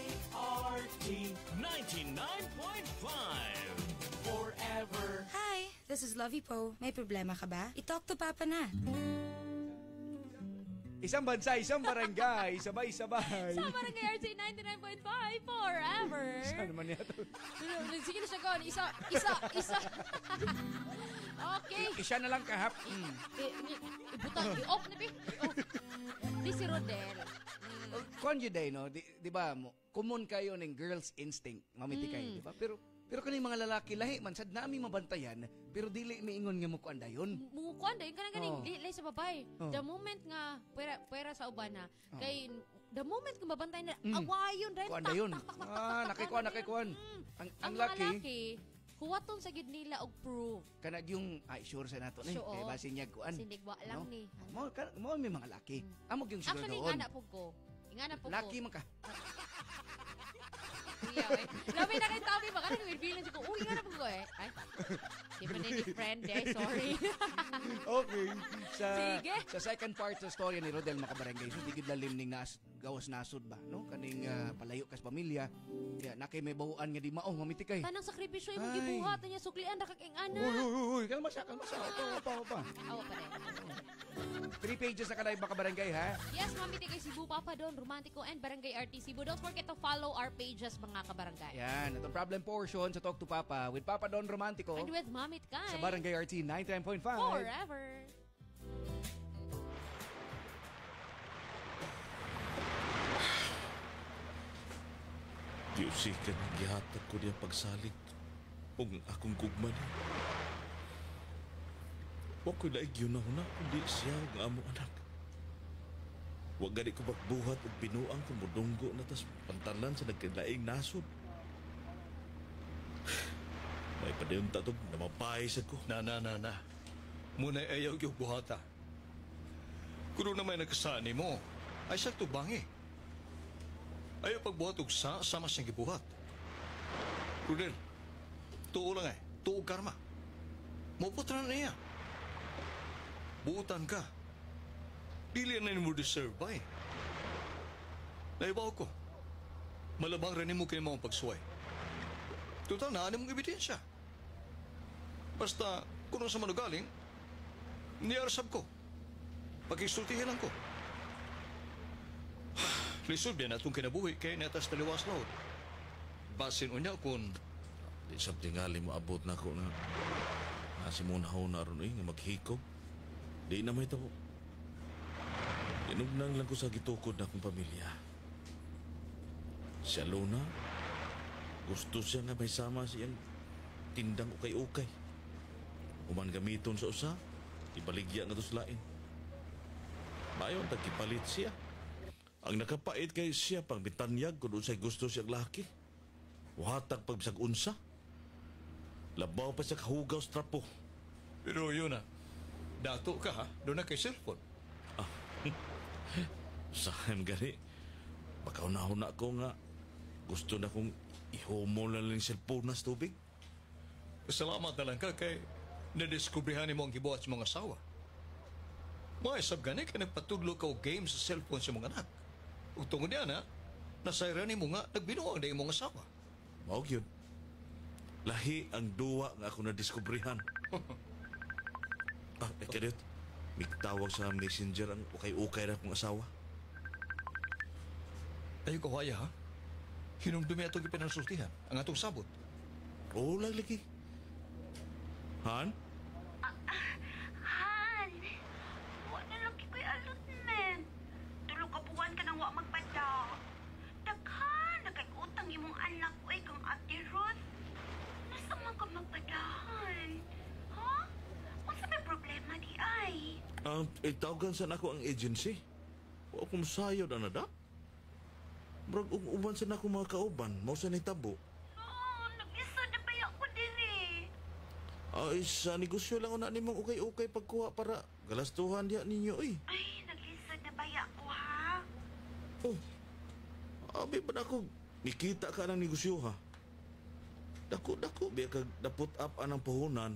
RT 99.5. Forever. Hi, this is Lovey Po. May problema ka ba? I-talk to Papa na. Isang bansa, isang barangay, sabay-sabay. Sa Barangay RT 99.5 forever. Saan naman niya ito? Sige na siya gawin. Isa. Okay. Isa na lang kahap. Ibutang, i-off na, Di si Rodel. Conjuday, no? Di ba, common kayo ng girl's instinct, mamiti kayo, di ba? Pero kaning mga lalaki, lahi man, sad nami mabantayan, pero dili miingon nga mukuan dayon. Mukuan dayon, kanang dili sa babay. The moment nga, pwera sa uban na, kay the moment nga mabantayan na, awayon dayon, nakikuan. Ang laki, huwaton sa gid nila og proof. Kanag yung, sure sa nato ni, kay basin niya kuan. Sindigwa lang ni. Mo may mga laki. Amog yung siguro doon. Actually, ingana po ko. Laki man ka. Labi na kay Tabi ba? Kanang may feeling ko, ingana po ko eh. Ay, Di ba na ni friend eh, sorry. Okay. Sige. Sa second part sa storya ni Rodel Makabarangay, so digid lalim ning gawas nasod ba, no? Kaning palayo kas pamilya. Kaya nakay may bawaan nga di mao mamitikay. Tanang sakripisyo imong gibuhat niya suklian ra kag ing ana. Uy, kalma siya. Opa. Awa pa rin. 3 pages na kanay Makabarangay, ha? Yes, Mamitikay Cebu, Papa Don, Romantico, and Barangay RT Cebu. Don't forget to follow our pages, mga kabarangay. Yan, itong problem portion sa Talk to Papa with Papa Don Romantico. And with Mamitikay. Sa Barangay RT 99.5. Forever. Diusikan ang gihatag ko niya pagsalig o akong gugman. Huwag ko naigyo na huna kundi siya ang among anak. Huwag gani ko magbuhat o binuang kung mudunggo na tas pantalan sa nagkilaing nasod. May padayon tatog na mapayasad ko. Na. Muna ayaw yung buhata. Kung na may nagkasani mo, ay sa tubangi. Ayaw pagbuhat og sama siyang gibuhat. Rudel, tuo lang tuo karma. Maputra na niya. Buutan ka. Dili na mo deserve ba eh. Naibaw ko. Malabang rin mo kayo mga pagsuway. Total na mong ebidensya. Basta, kung sa manugaling, niyarsab ko. Pag-isultihin lang ko. Lisod yan atong kinabuhi kay netas taliwas laod. Basin unya kung... Di sab tingali mo abot na ko na nasimunaw na ron nga maghikog. Di na may tabo. Inugnang lang ko sa gitukod na akong pamilya. Si Alona, gusto siya nga may sama siyang tindang ukay-ukay. Human gamiton sa usa, ibaligya nga to sa lain. Mayon, tagipalit siya. Ang nakapait kay siya pang bitanyag kung unsay gusto siyang laki. Wahatag pagbisag unsa. Labaw pa siya kahugaw sa trapo. Pero yun dato ka ha? Doon na kay cellphone. Saan gani? Makaunahon na ako nga gusto na kong ihomo na lang cellphone na sa tubig. Salamat na lang ka kay nadiskubrihan mo ang gibuhat sa mga asawa. Mga isab gani ka nagpatudlo ka o game sa cellphone sa mga anak. Ug tungod yan nasayran mo nga nagbinuang na imong asawa. Maog yun. Lahi ang duwa nga ako nadiskubrihan. Kadit, may tawag sa messenger ang ukay-ukay na kong asawa. Ayaw ko kaya ha? Hinumdumi atong ipinansultihan ang atong sabot. Oo, lagi. Han? Han! Wala lang ko'y alot, men. Tulog ka buwan ka nang wa magpada. Daghan, nagkag-utang imong anak ko kang Ate Ruth. Nasa man ka magpadahan? Ha? Masa may problema di ay? Tawagan sa ako ang agency. Huwag akong sayod, anada. Brag, uban sa ako mga kauban. Mausa na itabo. Nag-isa na ba ako din eh? Ay, sa negosyo lang na nimong ukay-ukay pagkuha para galastuhan diya ninyo eh. Ay, nag-isa na ba ako ha? Oh, abi ba na ako nikita ka ng negosyo ha? Dako, biya kag naput up anang puhunan.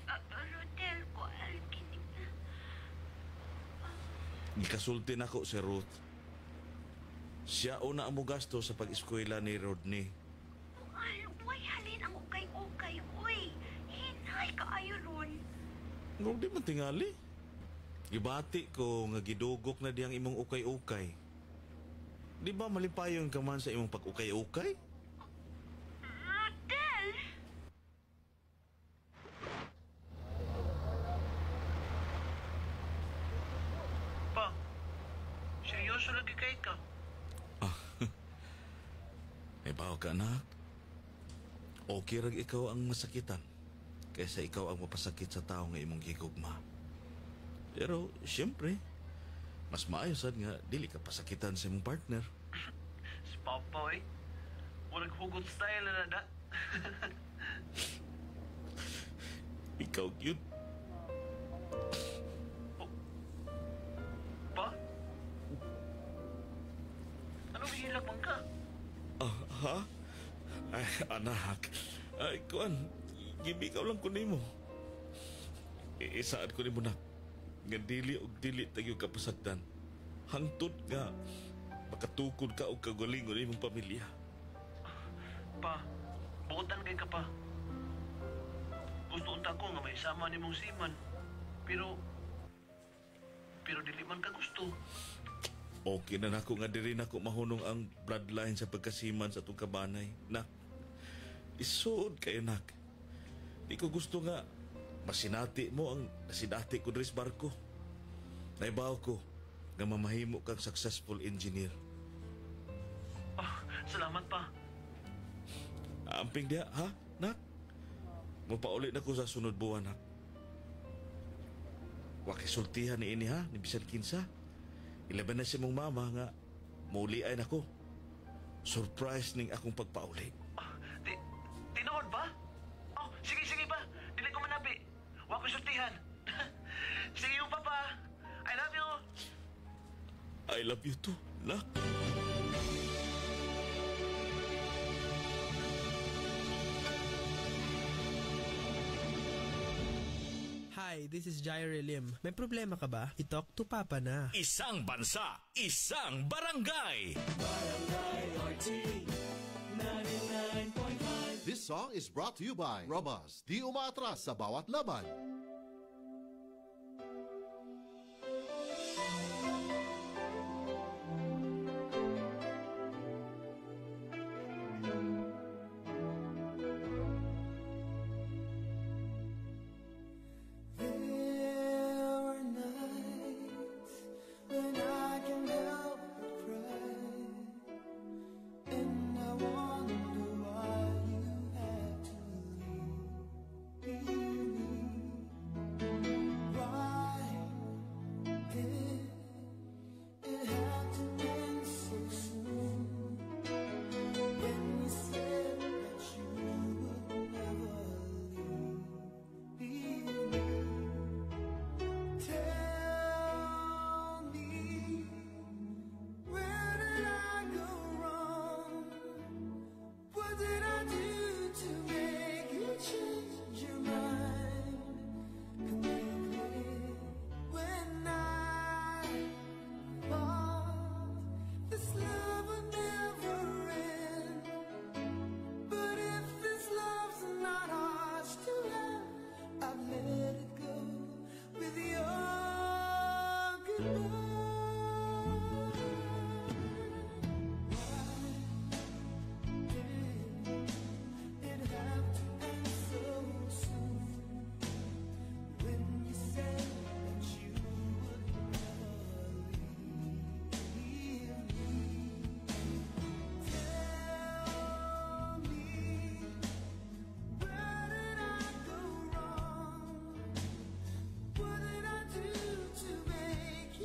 Rodel ko, alkinig na. Gikasulti na ko si Ruth. Siya una ang gasto sa pag-eskwela ni Rodney. Uy, halin ang ukay-ukay, uy. Hinay ka ayo ron. Nung di man tingali. Gibati ko nga gidugok na diyang imong ukay-ukay. Di ba malipayon ka man sa imong pag-ukay-ukay? Rodel! Pa, seryoso lagi kay ka? May bawa ka, anak. Okay rag ikaw ang masakitan kaysa ikaw ang mapasakit sa tao nga imong gigugma. Pero, siyempre, mas maayos sad nga dili ka pasakitan sa imong partner. Si Papa eh. Walang hugot style na nada. Ikaw cute. Pa? Anong hilak man ka? Ha? Ay, anak. Ay, kuan. Gibigaw lang ko nimo. Isaad ko nimo nak. Nga dili og dili tayo kapasagdan. Hangtod nga makatukod ka og kagalingon imong pamilya. Pa, buotan kay ka pa. Gusto unta ko nga may sama nimong siman. Pero dili man ka gusto. Okay na nako nga diri nako mahunong ang bloodline sa pagkasiman sa atong kabanay. Nak, isuod kayo nak. Di ko gusto nga masinati mo ang nasidati ko diri sa barko. Naibaw ko nga mamahimo kang successful engineer. Salamat pa. Amping dia, ha, nak? Mapaulit na ko sa sunod buwan, nak. Wakisultihan ni ini, ha, ni bisan kinsa. Ilaban na si mong mama nga muli ay nako. Surprise ning akong pagpauli. Tinood ba? Oh, sige pa. Dili ko manabi. Wa ko sultihan. See you, Papa. I love you. I love you too, nak. Hi, this is Jaire Lim. May problema ka ba? I-talk to Papa na. Isang bansa, isang barangay. Barangay RT 99.5. This song is brought to you by Robust. Di umaatras sa bawat laban.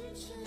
Change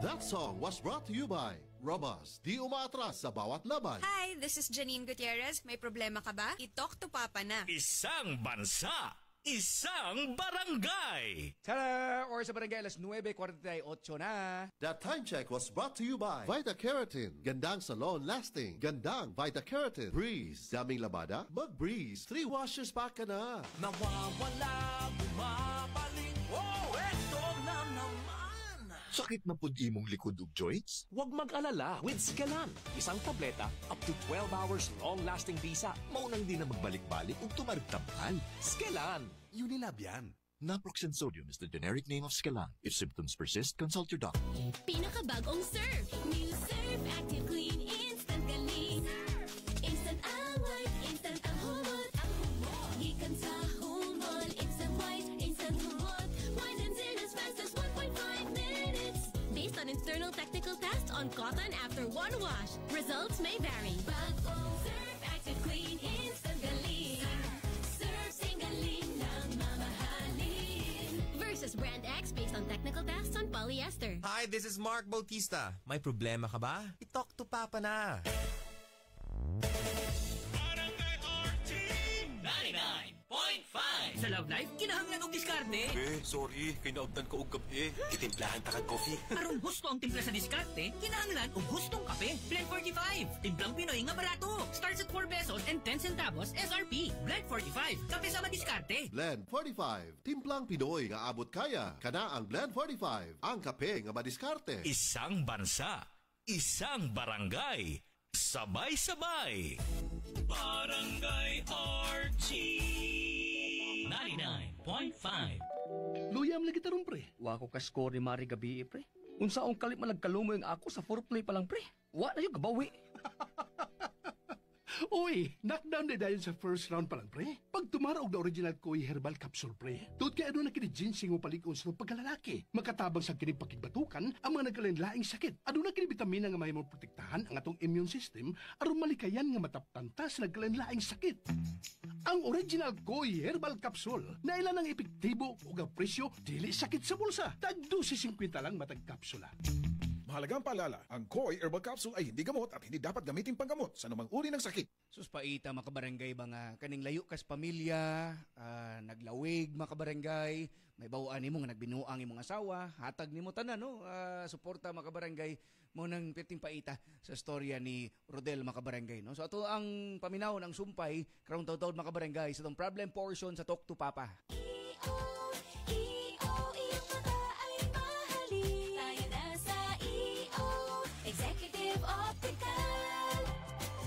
That song was brought to you by Robust. Di umaatras sa bawat laban. Hi, this is Janine Gutierrez. May problema ka ba? I-talk to Papa na. Isang bansa, isang barangay. Tara! Or sa barangay, alas 9:48 na. That time check was brought to you by Vita Keratin. Gandang salon lasting. Gandang Vita Keratin. Breeze. Daming labada? Mag-Breeze. 3 washes pa ka na. Nawawala, bumabalik. Oh, eto na naman. Sakit na pud imong likod ug joints? Huwag mag-alala with Scalan. Isang tableta, up to 12 hours long-lasting bisa. Maunang di na magbalik-balik ug tumarigtabal. Scalan. Unilab yan. Naproxen sodium is the generic name of Scalan. If symptoms persist, consult your doctor. Pinakabagong Surf. New Surf Active Clean Instant Galing. Instant ang white, instant ang humot. Ang humot. Gikan sa humot. Instant white, instant humot. Whitens in as fast as 1.5 minutes. Based on internal technical tests on cotton after one wash. Results may vary. Bagong Surf Active Clean Instant Galing. Surf sing galing ng mamahalin. Versus Brand X based on technical tests on polyester. Hi, this is Mark Bautista. May problema ka ba? I-talk to Papa na. Sa Love Life, kinahanglan og diskarte. Sorry. Kinaugtan ko og kape. Itimplahan ta kag coffee. Aron husto ang timpla sa diskarte, kinahanglan og hustong kape. Blend 45. Timplang Pinoy nga barato. Starts at 4 pesos and 10 centavos SRP. Blend 45. Kape sa madiskarte. Blend 45. Timplang Pinoy nga abot kaya. Kana ang Blend 45. Ang kape nga madiskarte. Isang bansa, isang barangay, sabay-sabay. Barangay RT 99.5. Luyam lagi tarong pre. Wa ko ka-score ni Mari gabi pre. Unsa ang kalit malagkalumo yung ako sa foreplay pa lang pre. Wa na yung gabawi. Uy, knockdown na dahil sa first round pa lang, pre. Pag tumarog na original Koi Herbal Capsule, pre. Doon kaya ano na kini ginseng o palikon sa pagkalalaki. Makatabang sa kini pakigbatukan ang mga nagkalain-laing sakit. Ano na kini vitamina nga may mo protektahan ang atong immune system aron malikayan nga mataptanta sa nagkalain-laing sakit. Ang original Koi Herbal Capsule na ilan ang epektibo o ga presyo dili sakit sa bulsa. Tag 2.50 lang matag kapsula. Mahalagang paalala, ang Koi Herbal Capsule ay hindi gamot at hindi dapat gamitin panggamot sa anumang uri ng sakit. Suspaita mga kabarangay ba nga kaning layo kas pamilya, naglawig mga kabarangay, may bawaan nimo nga nagbinuang imong asawa, hatag nimo tanan no, suporta mga kabarangay mo nang piting paita sa storya ni Rodel mga kabarangay no. So ato ang paminawon ang sumpay karong taud-taud mga kabarangay sa tong problem portion sa Talk to Papa. Executive Optical.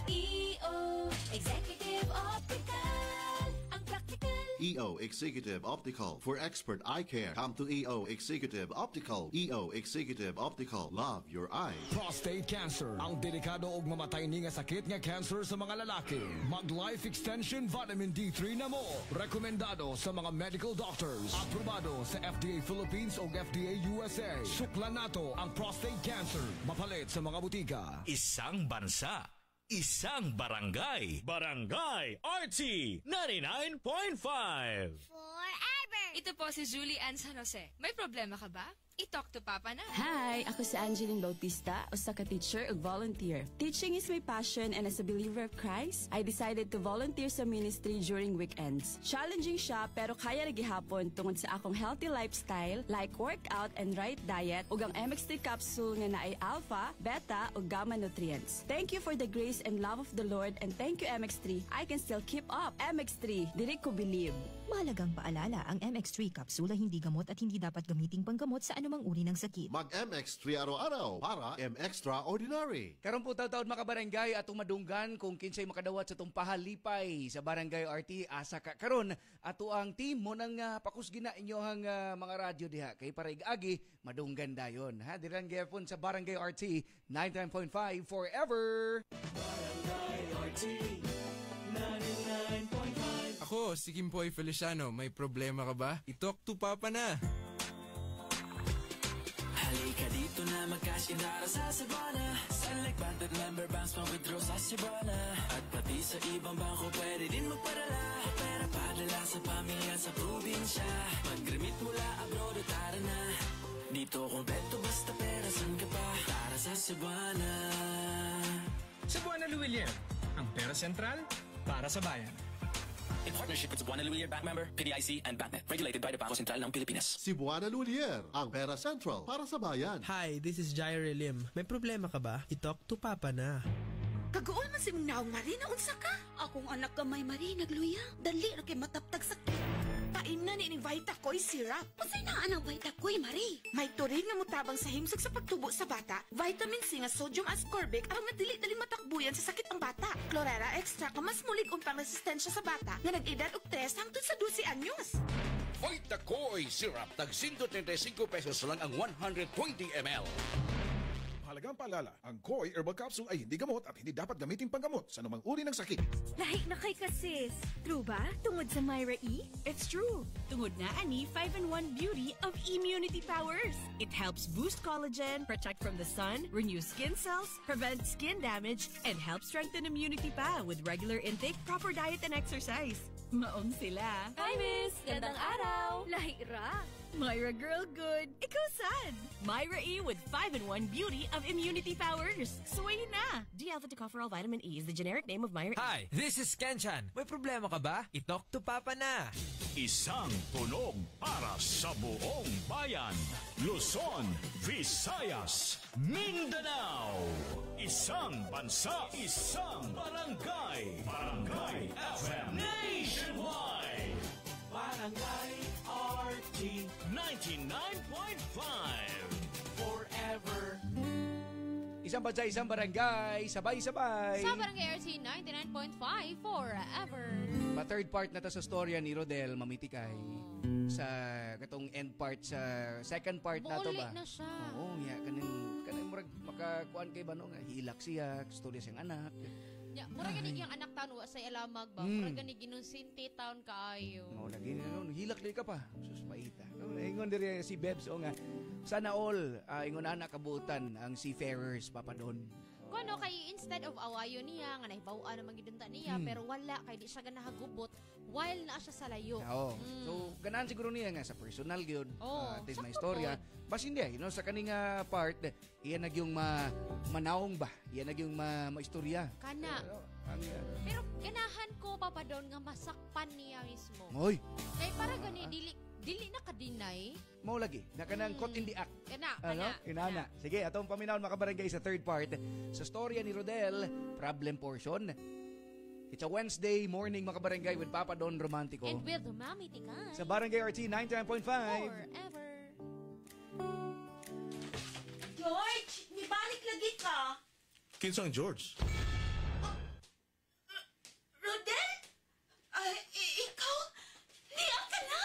EO Executive Optical. Ang practical. EO Executive Optical. For expert eye care, come to EO Executive Optical. EO Executive Optical. Love your eyes. Prostate cancer. Ang delikado ug mamatay ni nga sakit nga cancer sa mga lalaki. Mag-Life Extension Vitamin D3 na mo. Rekomendado sa mga medical doctors. Aprobado sa FDA Philippines ug FDA USA. Suklan nato ang prostate cancer. Mapalit sa mga butika. Isang bansa, isang barangay. Barangay RT 99.5. Forever! Ito po si Julie Ann San Jose. May problema ka ba? I-talk to Papa na. Hi, ako si Angeline Bautista, usa ka teacher ug volunteer. Teaching is my passion and as a believer of Christ, I decided to volunteer sa ministry during weekends. Challenging siya pero kaya ra gihapon tungod sa akong healthy lifestyle like workout and right diet ug ang MX3 capsule nga naay alpha, beta ug gamma nutrients. Thank you for the grace and love of the Lord and thank you MX3. I can still keep up. MX3, dili ko believe. Mahalagang paalala, ang MX3 capsule ay hindi gamot at hindi dapat gamiting panggamot sa anumang uri ng sakit. Mag-MX3 araw-araw para M-Extraordinary. Karon po taud-taud mga barangay atong madunggan kung kinsay makadawat sa tong pahalipay sa Barangay RT asa ka karon ato ang team mo nang pakusgina inyohang mga radyo diha kay para ig-agi madunggan dayon ha diran gyapon sa Barangay RT 99.5 forever. Barangay RT 99.5. Ako, si Kimpoy Feliciano. May problema ka ba? I-talk to Papa na. Halika dito na magkasinara sa Sabana. Select Banded Member Banks pang-withdraw sa Sibana. At pati sa ibang bangko pwede din magpadala. Pera padala sa pamilya sa probinsya. Mag-remit mula abroad at tara na. Dito kompleto basta pera san ka pa sa Cebuana. Cebuana Luwilier, ang pera sentral para sa bayan. In partnership with Cebuana Luwilier Bank member, PDIC, and BancNet, regulated by the Bangko Sentral ng Pilipinas. Cebuana Lulier, ang pera central para sa bayan. Hi, this is Jaire Lim. May problema ka ba? I-talk to Papa na. Kagool man si mong naong Marina, unsa ka? Akong anak gamay Marina, Gluya. Dali ra kay mataptag sakit. Paimna ni Vita Koy syrup. Unsay naa ang Vita Koy, Mari? May turing na mutabang sa himsog sa pagtubo sa bata. Vitamin C nga sodium ascorbic aron madili-dali matakbuyan sa sakit ang bata. Chlorella extra ka mas mulig umpang resistensya sa bata nga nag-edad og 3 hangtod sa 12 anyos. Vita Koy syrup, tag 135 pesos lang ang 120 ml. Mahalagang paalala, ang Koy Herbal Capsule ay hindi gamot at hindi dapat gamitin panggamot sa anumang uri ng sakit. Lahik na kay kasis. True ba? Tungod sa Myra E? It's true. Tungod na ani 5-in-1 beauty of immunity powers. It helps boost collagen, protect from the sun, renew skin cells, prevent skin damage, and help strengthen immunity pa with regular intake, proper diet, and exercise. Maong sila. Hi, Miss! Gandang araw! Lahira! Myra Girl Good! Ikaw sad! Myra E with 5-in-1 beauty of immunity powers. Suwayin na! D-alpha-tocopherol vitamin E is the generic name of Myra E. Hi, this is Kenchan. May problema ka ba? I-talk to Papa na. Isang tunog para sa buong bayan. Luzon, Visayas, Mindanao. Isang bansa, isang barangay. Barangay FM Nationwide. Barangay RT 99.5. Forever. Isang bansa, isang barangay, sabay-sabay. Sa Barangay RT 99.5 forever. Pa-third part na ta sa storya ni Rodel, Mamitikay. Sa katong end part, sa second part na to ba? Muuli na siya. Oo, kanang murag makakuan kay ba no? Hilak siya, storya siyang anak. Ya, mura gani yung anak tanwa sa ilamag ba? Mura gani ginunsinti taon kaayo. No, lagi no, hilak di ka pa. Sus maita. Ingon diri si Bebs o nga. Sana all ingon anak kabutan ang seafarers papadon. Kuno kay instead of awayo niya nga nahibaw-an naman gidunta niya pero wala kay di siya ganahagubot while naa siya sa layo. Oo. So ganahan siguro niya nga sa personal gyud. At least may istorya. Bas hindi sa kaning part iyan nagyong manaong ba? Iyan nagyong maistorya. Kana. Pero ganahan ko papadon nga masakpan niya mismo. Oy. Kay para gani dili na ka-deny. Mao lagi, nakanang caught in the act. Kana. Inana. Sige, atong paminawon makabarangay sa third part sa storya ni Rodel, problem portion. It's a Wednesday morning makabarangay with Papa Don Romantico. And with Mami Tikay. Sa Barangay RT 99.5. Forever. George, nibalik lagi ka. Kinsang George? Rodel? Ikaw? Niya ka na?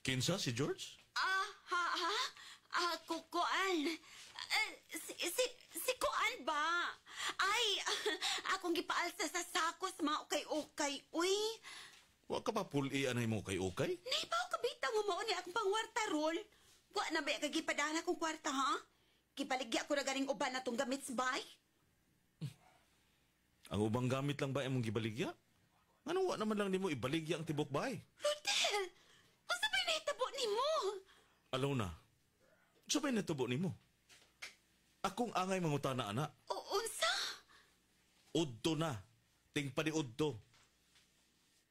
Kinsa si George? Kuan. Si Kuan ba? Ay, akong gipaalsa sa sakos mga ukay-ukay, uy. Wa ka pa puli anay mo kay ukay? Naibaw ka bitang mo ni akong pangwarta rol. Wa na ba kagipadana kong kwarta, ha? Kipaligya ko na ganing uban na tong gamit sa bay. Ang ubang gamit lang ba imong gibaligya? Ano wa naman lang nimo ibaligya ang tibok bay? Rodel, unsa ba'y nahitabo nimo? Alaw na. Sabay natubo nimo. Akong angay mangutana ana. Unsa? Udto na. Ting pa di udto.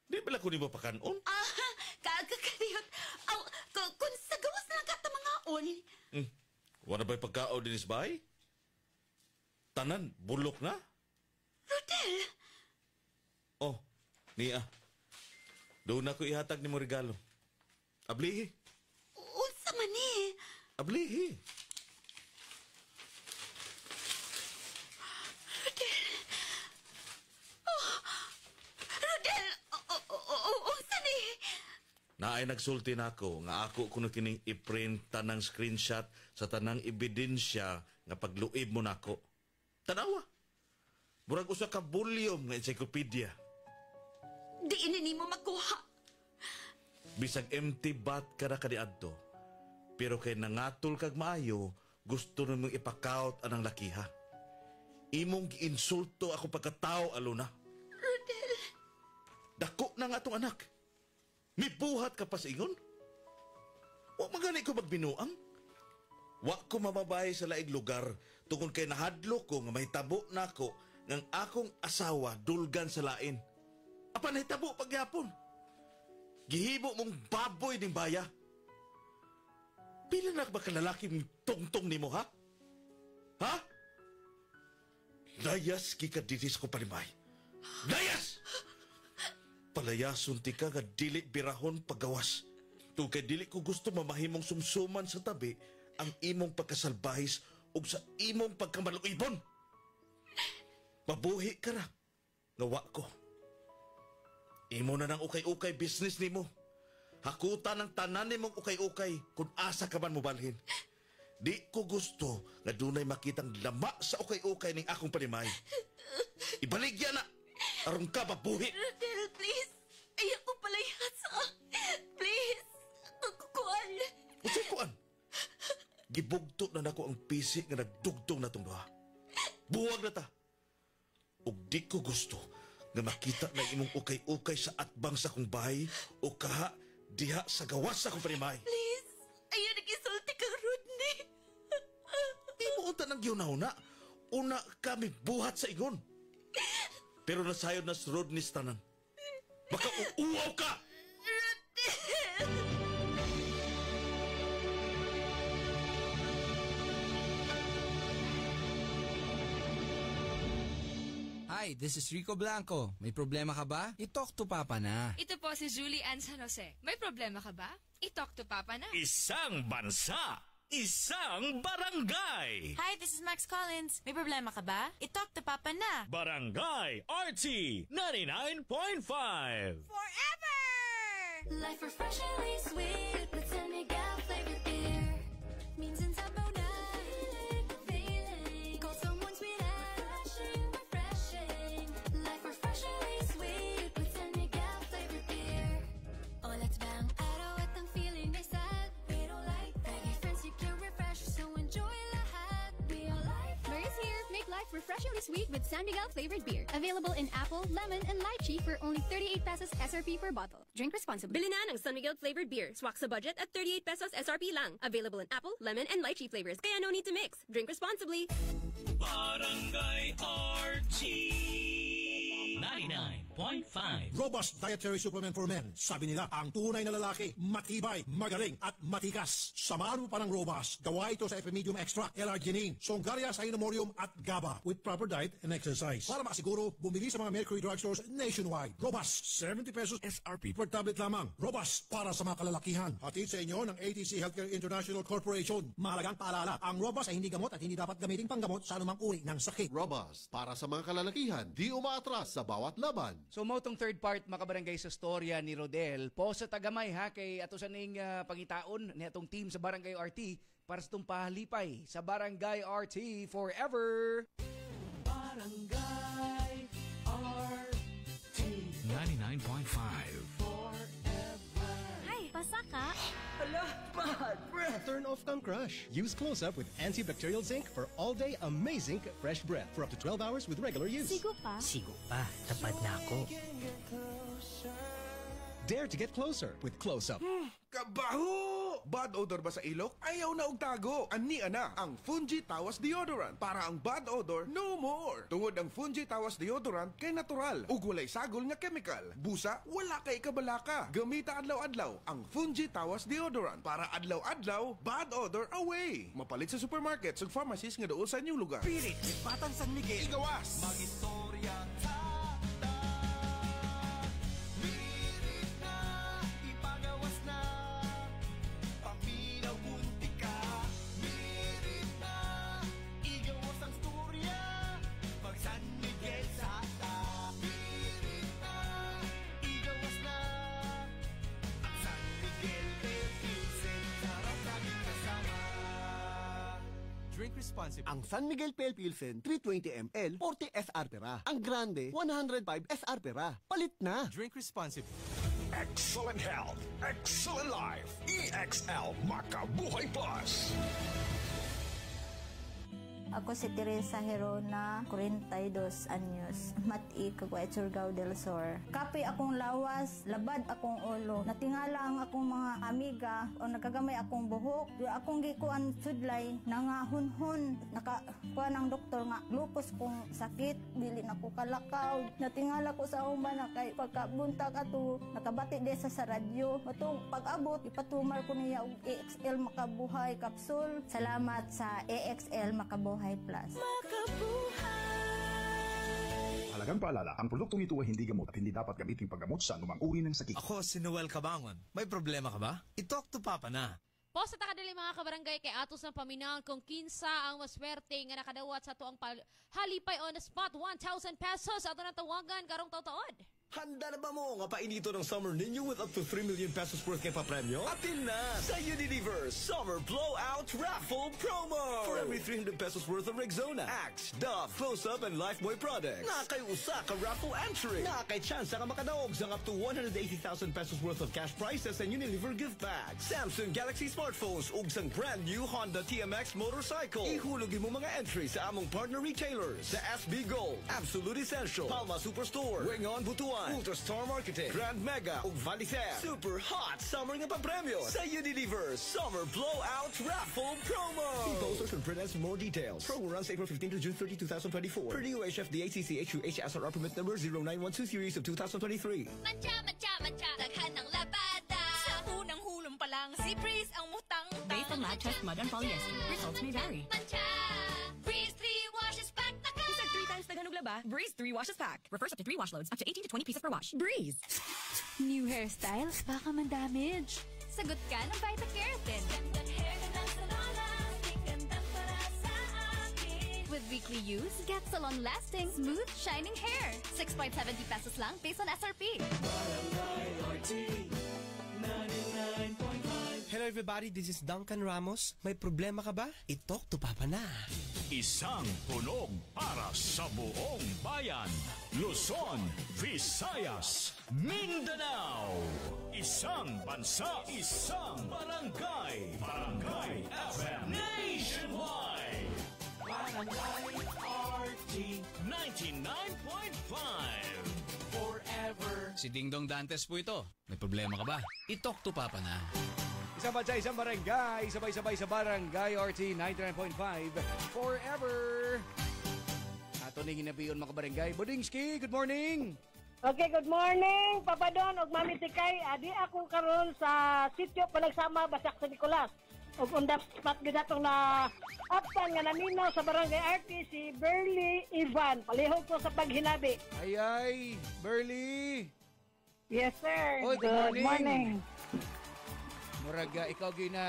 Di bala ko nimo pakanon? Kaagakaliot. Kung sa gawas na lang kata mga on. Wala ba'y pagkao din isbay? Tanan, bulok na? Rodel! Oh, niya. Doon ako ihatag ni mo regalo. Ablihi. Unsa man ni? Ablihi. Rodel! Rodel! Unsa ni? Naay nagsulti na ako nga ako kuno kining i-print tanang screenshot sa tanang ebidensya nga pagluib mo nako. Tanawa. Murag usa ka volume nga encyclopedia. Di ini mo makuha. Bisag empty bat ka na kaniadto. Pero kay nangatol kag maayo, gusto namang ipakaut anang lakiha. Imong giinsulto ako pagkatao, Alona. Rodel! Dako na nga atong anak. Mibuhat ka pa sa ingon? Wa magani ko magbinuang? Wa ko mababay sa laing lugar tungod kay nahadlo ko nga mahitabo nako ng akong asawa dulgan sa lain. Apan nahitabo pagyapon. Gihibo mong baboy ning baya. Pila na ba ka lalaki mong tongtong nimo, ha? Ha? Layas kikadiris ko palimay. Layas! Palayason ti ka nga dili birahon paggawas. Kay dili ko gusto mamahimong sumsuman sa tabi ang imong pagkasalbahis ug sa imong pagkamaluibon. Mabuhi ka ra. Nawa ko. Imo na ng ukay-ukay business nimo. Hakutan ng tanan nimong ukay-ukay kung asa ka man mobalhin. Di ko gusto nga dunay makitang lama sa ukay-ukay ning akong panimay. Ibaligya na! Aron ka mabuhi! Rodel, please! Ayaw ko palayas, please! Kukuan! Unsay kuan? Gibugto na nako ang pisik nga nagdugtong na tong duha. Buwag na ta! Ug di ko gusto nga makita na imong ukay-ukay sa atbang sa kong bahay o kaha diha sa gawas sa kong panimay. Please! Ayaw nagisulti kang Rodney! Di mo unta ng giunaw na. Una kami buhat sa ingon. Pero nasayod na si Rodney tanan. Baka uuaw ka! Hi, this is Rico Blanco. May problema ka ba? I-talk to Papa na. Ito po si Julie Ann San Jose. May problema ka ba? I-talk to Papa na. Isang bansa, isang barangay. Hi, this is Max Collins. May problema ka ba? I-talk to Papa na. Barangay RT 99.5. Forever! Life refreshingly sweet with San Miguel flavored beer. Minsan sabaw na feeling. Call someone sweet and refreshing. Life refreshingly sweet with San Miguel flavored beer. Olat bang araw at ang feeling ay sad. Pero like baggy friends you can refresh. So enjoy lahat. Be all life. Mary's here. Make life refreshingly sweet with San Miguel flavored beer. Available in apple, lemon, and lychee for only 38 pesos SRP per bottle. Drink responsibly. Bili na ng San Miguel flavored beer. Swak sa budget at 38 pesos SRP lang. Available in apple, lemon, and lychee flavors. Kaya no need to mix. Drink responsibly. Barangay RT 99.5. Robust dietary supplement for men. Sabi nila, ang tunay na lalaki, matibay, magaling, at matikas. Samahan mo pa ng Robust. Gawa ito sa Epimedium Extract, L-Arginine, Songaria Cynomorium, at GABA with proper diet and exercise. Para makasiguro, bumili sa mga Mercury drugstores nationwide. Robust, 70 pesos SRP per tablet lamang. Robust, para sa mga kalalakihan. Hatid sa inyo ng ATC Healthcare International Corporation. Mahalagang paalala, ang Robust ay hindi gamot at hindi dapat gamiting panggamot sa anumang uri ng sakit. Robust, para sa mga kalalakihan, di umaatras sa bawat laban. So mo tong third part makabarangay sa storya ni Rodel. Po sa tagamay ha kay ato sa ning pangitaon ni atong team sa Barangay RT para sa tong pahalipay sa Barangay RT forever. Barangay RT 99.5. Hi, pasaka. Hala, bad breath. Turn off kang crush. Use Close-Up with antibacterial zinc for all-day amazing fresh breath for up to 12 hours with regular use. Sigo pa. Sigo pa. Tapad na ako. Dare to get closer with Close-Up. Kabaho! Bad odor ba sa ilok? Ayaw na og tago. Ani ana ang Fungi Tawas Deodorant para ang bad odor no more. Tungod ang Fungi Tawas Deodorant kay natural ug walay sagol nga chemical. Busa wala kay kabalaka. Gamita adlaw-adlaw ang Fungi Tawas Deodorant para adlaw-adlaw bad odor away. Mapalit sa supermarkets ug pharmacies nga dool sa inyong lugar. Pilit ni Batang San Miguel. Igawas. Magistorya Drink responsibly. Ang San Miguel Pale Pilsen 320 ml 40 SR pera. Ang Grande 105 SR pera. Palit na. Drink responsibly. Excellent health, excellent life. EXL Makabuhay Plus. Ako si Teresa Herona, 42 anyos. Mati, Kagway, Surigao del Sur. Kapi akong lawas, labad akong ulo. Natingala ang akong mga amiga o nagagamay akong buhok. Akong gikuan sudlay, nangahunhun. Nakakuha ng doktor nga, lupus kong sakit, dili na ko kalakaw. Natingala ko sa umba na kay pagkabuntag ato, nakabati de sa radyo. Matong pag-abot, ipatumar ko niya og AXL Makabuhay Capsule. Salamat sa AXL Makabuhay Plus. Halagang paalala, ang produktong ito ay hindi gamot at hindi dapat gamitin paggamot sa anumang uri ng sakit. Ako si Noel Cabangon. May problema ka ba? I-talk to Papa na. Po sa takadali mga kabarangay kay atos ng paminaw kung kinsa ang maswerte nga nakadawat sa tuang halipay on the spot 1,000 pesos ato na tawagan karong taon. Handa na ba mo nga painito ng summer ninyo with up to 3 million pesos worth kay papremyo? Atin na sa Unilever Summer Blowout Raffle Promo! For every 300 pesos worth of Rexona, Axe, Dove, Close-Up, and Lifebuoy products, nakay usa ka raffle entry. Nakay chance ka makadaog sa up to 180,000 pesos worth of cash prizes and Unilever gift bags. Samsung Galaxy smartphones ug sang brand new Honda TMX motorcycle. Ihulog mo mga entry sa among partner retailers sa SB Gold, Absolute Essential, Palma Superstore, Wingon Butuan, Ultrastar Marketing, Grand Mega ug Valicel. Super hot summer nga pa-premyo sa Unilever Summer Blowout Raffle Promo. See posters and print for more details. Promo runs April 15 to June 30, 2024. Per UHF DACC SRR permit number 0912 series of 2023. Mancha, daghan ng labada. Sa unang hulong pa lang, si Breeze ang mutang. Based on lab test mud and polyester, results may vary. Mancha, Breeze 3 washes pack na ka. Isang 3 times daghan og laba, Breeze 3 washes pack. Refers up to 3 wash loads, up to 18 to 20 pieces per wash. Breeze. New hairstyle? Baka man-damage. Sagot ka ng Vita Keratin. With weekly use, get salon-lasting, smooth, shining hair. 6.70 pesos lang based on SRP. Hello everybody, this is Duncan Ramos. May problema ka ba? I-talk to Papa na. Isang tunog para sa buong bayan. Luzon, Visayas, Mindanao. Isang bansa, isang barangay. Barangay FM Nationwide. Barangay RT 99.5. Forever. Si Dingdong Dantes po ito. May problema ka ba? I-talk to Papa na. Isang bansa, isang barangay, sabay-sabay sa Barangay RT 99.5 Forever. Ato ning ginabiyon mga barangay. Bodingski, good morning. Okay, good morning, Papa Don ug Mami Tikay. Adi akong karon sa sitio Panagsama, Basak sa Nicolas. Ug undang spot gid atong na aptan nga naminaw sa Barangay RT si Burley Ivan. Palihog ko sa paghinabi. Ay, Burley. Yes, sir. Oy, good morning. Muraga, ikaw gina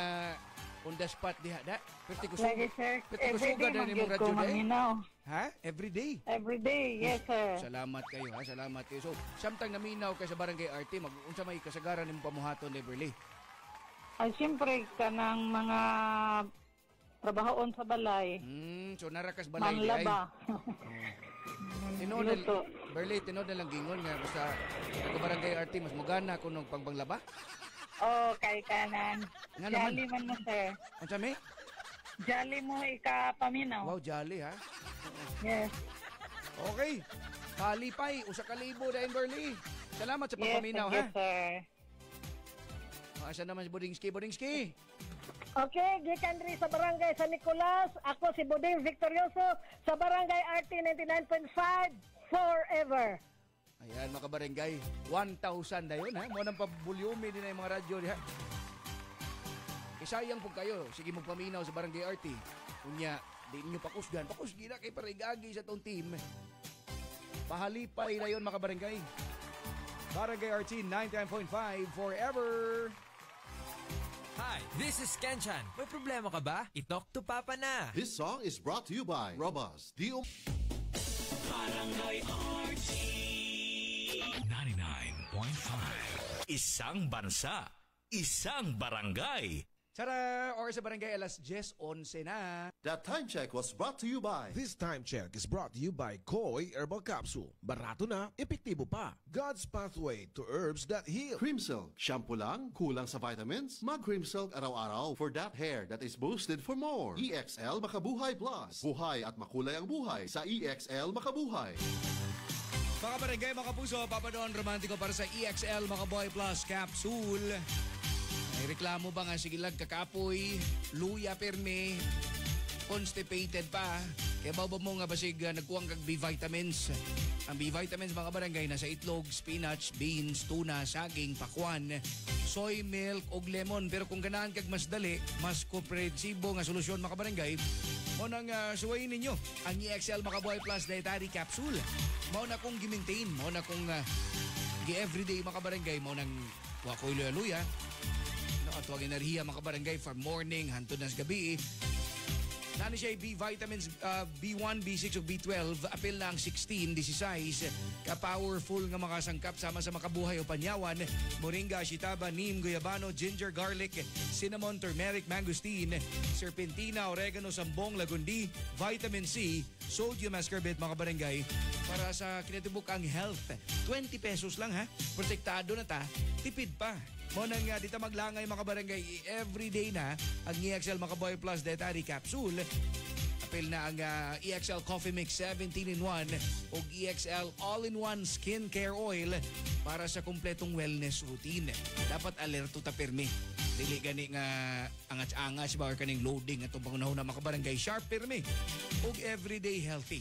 on the spot diha da. Perti ko Lagi, sir. suga na nimong radyo da. Ha? Every day? Every day, yes, sir. Salamat kayo, ha? Salamat kayo. So, samtang naminaw kay sa Barangay RT, unsa may kasagaran nimong pamuhaton, Everly? Ay, siyempre, kanang mga trabahoon sa balay. So, narakas balay di ay? Manlaba. Berly, tinod na lang gingon nga basta Barangay RT, mas mugana kung nung pangbanglaba? Oh, kay kanan. Jolly man mo, sir. Ang sami? Jolly mo ikapaminaw. Wow, jolly, ha? Yes. Okay. Kalipay, usa ka libo dahil, Berly. Salamat sa pagpaminaw, ha? Yes, sir. Asa naman si Bodingski? Okay, gikan rin sa Barangay San Nicolas. Ako si Buding Victorioso sa Barangay RT 99.5 Forever. Ayan, mga barangay, 1,000 na yun, ha? Mo nang pabulyumi din na yung mga radyo, ha? Isayang po kayo, sige mong paminaw sa Barangay RT. Kunya, di ninyo pakusgan na kay parigagi sa tong team. Pahalipay na yun, mga barangay. Barangay RT 99.5 Forever. Hi, this is Kenchan. May problema ka ba? I-talk to Papa na. This song is brought to you by Robust. Barangay RT 99.5. Isang bansa, isang barangay, Tara, or sa barangay alas 10:11 na. That time check was brought to you by This time check is brought to you by Koi Herbal Capsule. Barato na, epektibo pa. God's pathway to herbs that heal. Cream Silk. Shampoo lang, kulang sa vitamins? Mag Cream Silk araw-araw for that hair that is boosted for more. EXL Makabuhay Plus. Buhay at makulay ang buhay sa EXL Makabuhay. Mga barangay, mga puso, Papa Don Romantico para sa EXL Makabuhay Plus Capsule. May reklamo ba nga sige lang kakapoy, luya perme, constipated pa. Kaya baba mo nga basig nagkuhang kag B-vitamins. Ang B-vitamins mga barangay nasa itlog, spinach, beans, tuna, saging, pakwan, soy milk og lemon. Pero kung ganahan kag mas dali, mas komprehensibo nga solusyon mga barangay, mo nang suwayin ninyo ang EXL Makabuhay Plus Dietary Capsule. Mo na kong gi-maintain, mo na kong gi-everyday mga barangay, mo nang wakoy luya-luya. Nakatuwag enerhiya mga barangay from morning hantod na sa gabi. Nani siya B-vitamins B1, B6 o B12. Apil lang 16, 16. Ka-powerful nga makasangkap sama sa makabuhay o panyawan. Moringa, shitaba, neem, guyabano, ginger, garlic, cinnamon, turmeric, mangosteen, serpentina, oregano, sambong, lagundi, vitamin C, sodium ascorbate mga barangay. Para sa kinatibuk ang health. 20 pesos lang ha. Protektado na ta. Tipid pa. Mo nang dito maglangay mga barangay everyday na ang EXL Makabuhay Plus Dietary Capsule. Apil na ang EXL Coffee Mix 17-in-1 o EXL All-in-1 Skincare Oil para sa kumpletong wellness routine. Dapat alerto ta permi. Dili gani nga angas-angas ba or kaning loading atong pangunahon na mga barangay sharp permi o everyday healthy.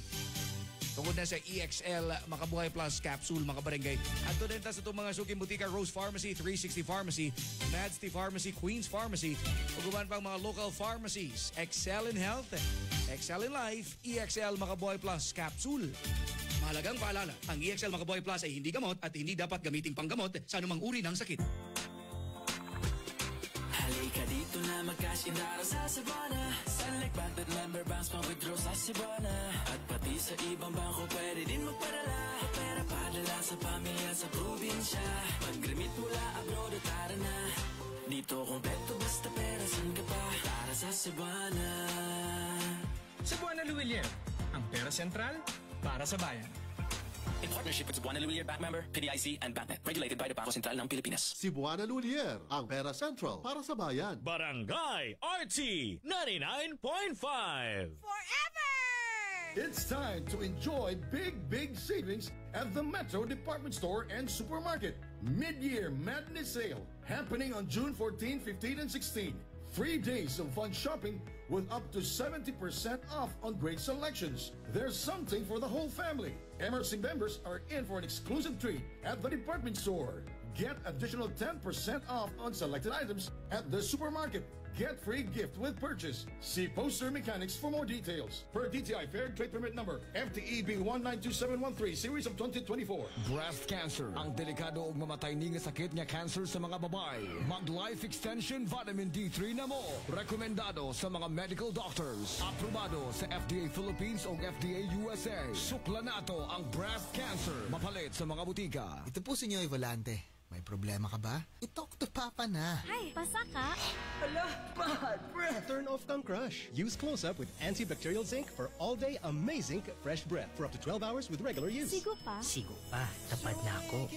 Tungkol na sa EXL Makabuhay Plus Capsule mga barangay. At doon din sa itong mga suking butika, Rose Pharmacy, 360 Pharmacy, Madsty Pharmacy, Queens Pharmacy, uguman pang mga local pharmacies. Excel in Health, Excel in Life, EXL Makabuhay Plus Capsule. Mahalagang paalala, ang EXL Makabuhay Plus ay hindi gamot at hindi dapat gamiting panggamot sa anumang uri ng sakit. Halika dito na magkasindara sa Sabana. Select Banded Member Banks pang-withdraw sa Sibana. At pati sa ibang bangko pwede din magpadala. Pera padala sa pamilya sa probinsya. Mag-remit mula abroad at tara na. Dito kompleto basta pera saan ka pa. Tara sa Sibana. Cebuana Luwilier, ang pera sentral para sa bayan. In partnership with Cebuana Luwilier Bank member, PDIC and BancNet, regulated by the Bangko Sentral ng Pilipinas. Cebuana Luwilier, ang pera central para sa bayan. Barangay RT 99.5. Forever! It's time to enjoy big savings at the Metro Department Store and Supermarket. Mid-year Madness Sale happening on June 14, 15, and 16. 3 days of fun shopping with up to 70% off on great selections. There's something for the whole family. MRC members are in for an exclusive treat at the department store. Get additional 10% off on selected items at the supermarket. Get free gift with purchase. See Poster Mechanics for more details. Per DTI Fair Trade Permit Number FTEB 192713 Series of 2024. Breast cancer, ang delikado ug mamatay ni nga sakit nga cancer sa mga babae. Mag-Life Extension Vitamin D3 na mo. Rekomendado sa mga medical doctors. Aprobado sa FDA Philippines o FDA USA. Sukla nato ang breast cancer. Mapalit sa mga butika. Ito po si Nyoy Volante. May problema ka ba? I-talk to Papa na. Hi, basa ka? Ala, bad breath. Turn off kang crush. Use Close-Up with antibacterial zinc for all-day amazing fresh breath for up to 12 hours with regular use. Sigo pa? Sigo pa. Tapad na ako.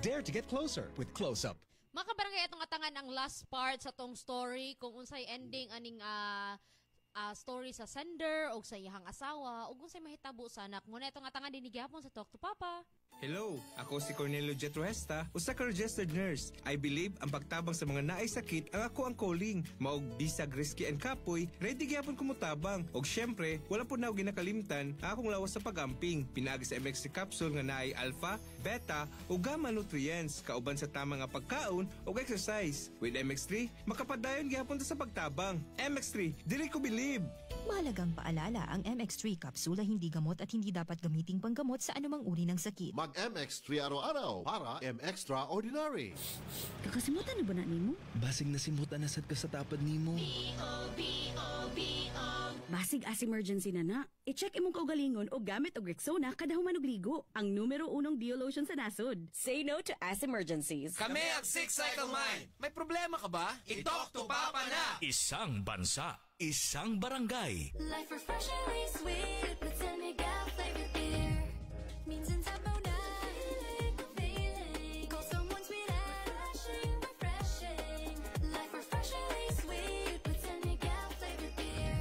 Dare to get closer with Close-Up. Mga kabarangay, itong atangan ang last part sa tong story kung unsay ending aning story sa sender o sa iyang asawa o kung unsay mahitabo sa anak. Muna itong atangan din ni Gyapon sa Talk to Papa. Hello, ako si Cornelio Jetruesta, usa ka registered nurse. I believe ang pagtabang sa mga naay sakit ang ako ang calling. Maog bisag risky and kapoy, ready gyapon ko mutabang. Og syempre, wala po na ako ginakalimtan akong lawas sa pagamping. Pinaagi sa MX3 capsule nga naay alpha, beta ug gamma nutrients kauban sa tama nga pagkaon ug exercise. With MX3, makapadayon gyapon ta sa pagtabang. MX3, dili ko believe. Mahalagang paalala, ang MX3 kapsula hindi gamot at hindi dapat gamiting panggamot sa anumang uri ng sakit. Mag MX3 araw-araw para M-Extraordinary. Kakasimutan na ba na nimo? Basig nasimutan na sad ka sa tapad nimo. Basig as emergency na. I-check imong kaugalingon o gamit og Rexona kada human og ligo. Ang numero 1 Biolotion sa nasod. Say no to as emergencies. Kami ang Six Cycle Mind. May problema ka ba? I-talk to Papa na! Isang bansa, isang barangay. Life refreshingly sweet with San Miguel flavored beer. Minsan sabaw na feeling. Call someone sweet and refreshing. Life refreshingly sweet with San Miguel flavored beer.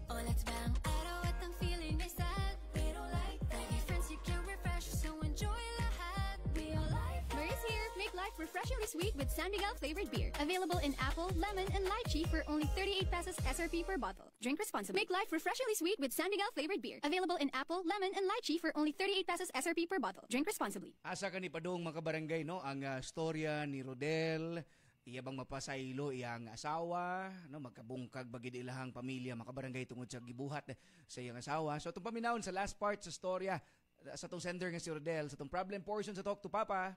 Oh, let's bang araw at ang feeling ay sad. Pero like lagi friends you can refresh, so enjoy lahat. Be all life. Murray's here. Make life refreshingly sweet with San Miguel flavored beer. Available in apple, lemon, and lychee for only 38 pesos SRP per bottle. Drink responsibly. Make life refreshingly sweet with San Miguel flavored beer. Available in apple, lemon, and lychee for only 38 pesos SRP per bottle. Drink responsibly. Asa ka ni Padong mga kabarangay, no? Ang storya ni Rodel, iya bang mapasaylo iyang asawa, no? Magkabungkag bagid ilahang pamilya mga kabarangay tungod sa gibuhat sa iyang asawa. So itong paminawon sa last part sa storya sa itong sender nga si Rodel, sa itong problem portion sa Talk to Papa.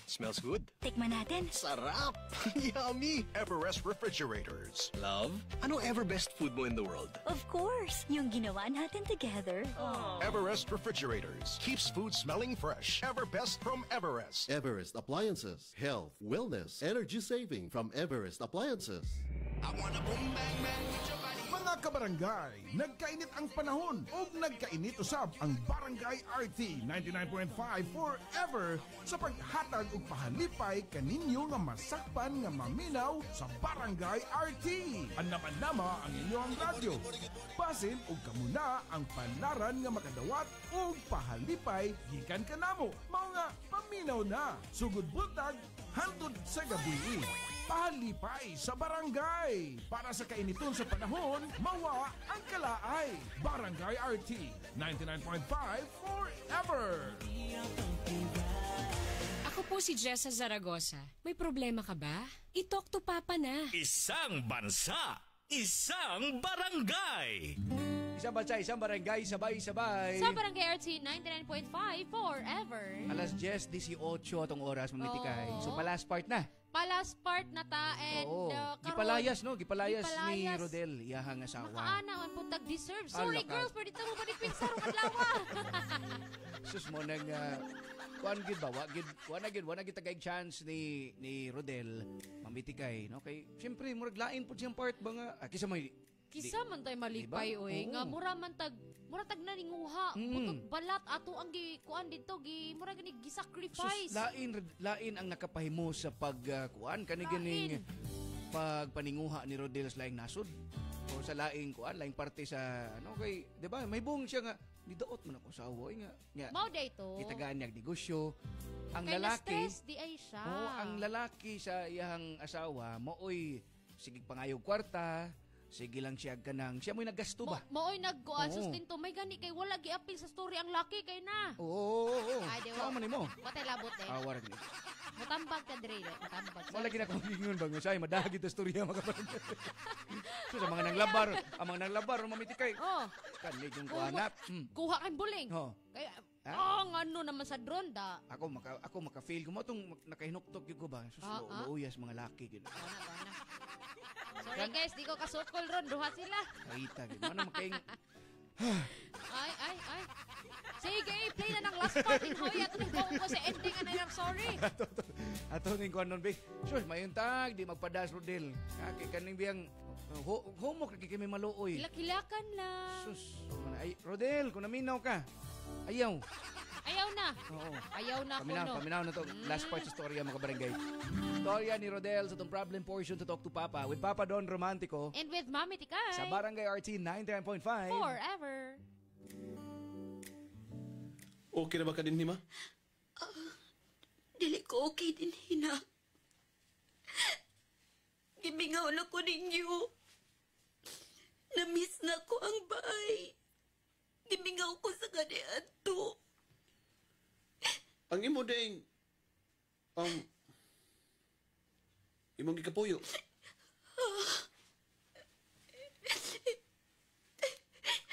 Smells good. Tikman natin. Sarap! Yummy! Everest Refrigerators. Love, ano ever best food mo in the world? Of course, yung ginawa natin together. Everest Refrigerators keeps food smelling fresh. Ever best from Everest. Everest Appliances. Health, wellness, energy saving from Everest Appliances. Mga kabarangay, nagkainit ang panahon o nagkainit usab ang Barangay RT 99.5 forever sa paghatag og pahalipay kaninyo nga masakpan nga maminaw sa Barangay RT. Anama-nama ang inyong radyo. Basin og kamuna ang palaran nga makadawat og pahalipay gikan kanamo. Mao nga paminaw na. Sugod buntag hantod sa gabi. Pahalipay sa barangay. Para sa kainiton sa panahon, mawa ang kalaay. Barangay RT 99.5 forever. Ako po si Jessa Zaragoza. May problema ka ba? I-talk to Papa na. Isang bansa, isang barangay. Isang bansa, isang barangay, sabay-sabay. Sa Barangay RT 99.5 forever. Alas 10:18 atong oras mamitikay. So last part na. Palas part na ta and Oo. Gipalayas no, gipalayas ni Rodel iyahang asawa. Makaana man po tag-deserve. Sorry Alaka. girls, pero dito mo manipin sa rumad lawa. Sus mo nang kuan gid ba? Wa gid tagaig chance ni Rodel mamitikay no kay syempre murag lain pud siyang part ba nga kisa may Kisa man tay malipay Diba? oy Oo. nga mura tag naninguha. Butod balat ato ang kuan dito mura gani gisacrifice. Sus, lain ang nakapahimo sa pagkuan kani ganing pagpaninguha ni Rodel sa laing nasod o sa laing kuan laing parte sa ano kay di ba may buong siya nga nidaot man ako sa awoy nga Mao day to. gitagaan niya negosyo ang Kay lalaki na-stress di ay siya. ang lalaki sa iyang asawa maoy sige pangayog kwarta sige lang siya ganang siya mo'y naggasto ba Maoy nagkuan Oo. sustinto may gani kay wala giapil sa story ang laki kay na. oo Ay, di saan man mo Watay labot eh. warag ni Mutambag ka dire, mutambag. wala gina ko gingon ba nga say madagi to storya mga kapatid so sa mga nanglabar ang mga nanglabar mamitikay Oh. kanlig yung kuanap Kuha kang buling. Oh. Kaya Ha? ano naman sa drone da. Ako maka-feel ko mo itong nakahinuktok yun ko ba? Sus, luuyas mga laki. Sorry guys, di ko kasukol ron. Duha sila. Kaita, ano makaing... Ay. Sige, play na ng last part in Hoy. Ato nang ko sa ending na yung sorry. Ato ning kuan nun, be. Sus, mayong tag, di magpadas, Rodel. Kaki kaning biyang... Homok, kami maluoy. Hilak-hilakan lang. Sus, ay, Rodel, kung naminaw ka. Ayaw. Ayaw na. Oo. Ayaw na ako, no? Paminaw na to. Last part sa storya, mga barangay. Storya ni Rodel sa itong problem portion to Talk to Papa with Papa Don Romantico And with Mami Tikay. sa Barangay RT 99.5 Forever. Okay na ba ka din, Hima? Dili ko okay din, hina. Gibingaw na ko ninyo. Namiss na ko ang bahay. Gibingaw ko sa kanian to. Ang imo ding Imong gikapuyo.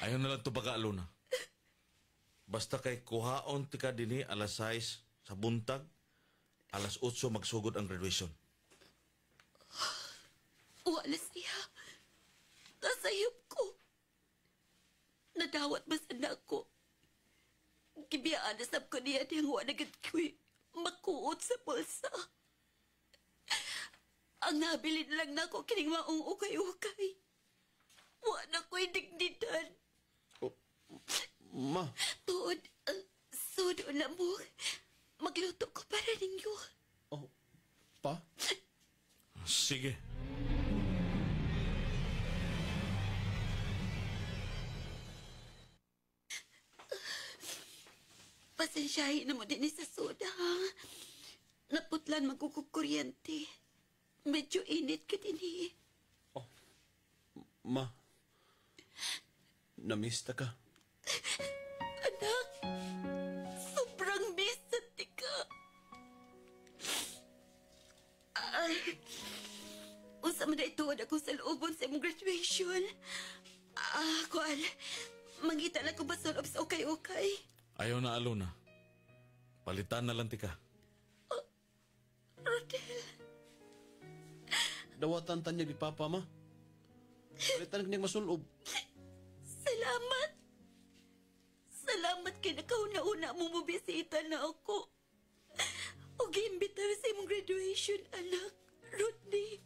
Ayaw na lang ito baka, Luna. Basta kay kuhaon tika dini alas 6 sa buntag, alas 8 magsugod ang graduation. Wala siya. Nasayop ko. Nadawat ba sa nako? Gibiyaan na sab ko niya niyang wanagad ko'y makuot sa pulsa. Ang nabilin lang nako kining maong ukay-ukay. Wala ko'y digdidan. Ma. Tuod, sudo na mo. Magluto ko para ninyo. Pa? Sige. Pasensyahin na mo din sa soda, ha? Naputlan magkukuryente. Medyo init ka din, eh. Ma. Namista ka. Anak, sobrang miss sa tika. Ay, unsa man na ituod ako sa loobon sa imong graduation. Kuan, mangita na ko ba sa loob sa ukay-ukay? Ayaw na, Luna. Palitan na lang tika. Rodel. Dawatan tanya ni Papa, ma. Palitan kanyang masulob. Salamat. Salamat kay nakauna-una mo mobisita na ako. O giimbitar sa imong graduation, anak. Rodney.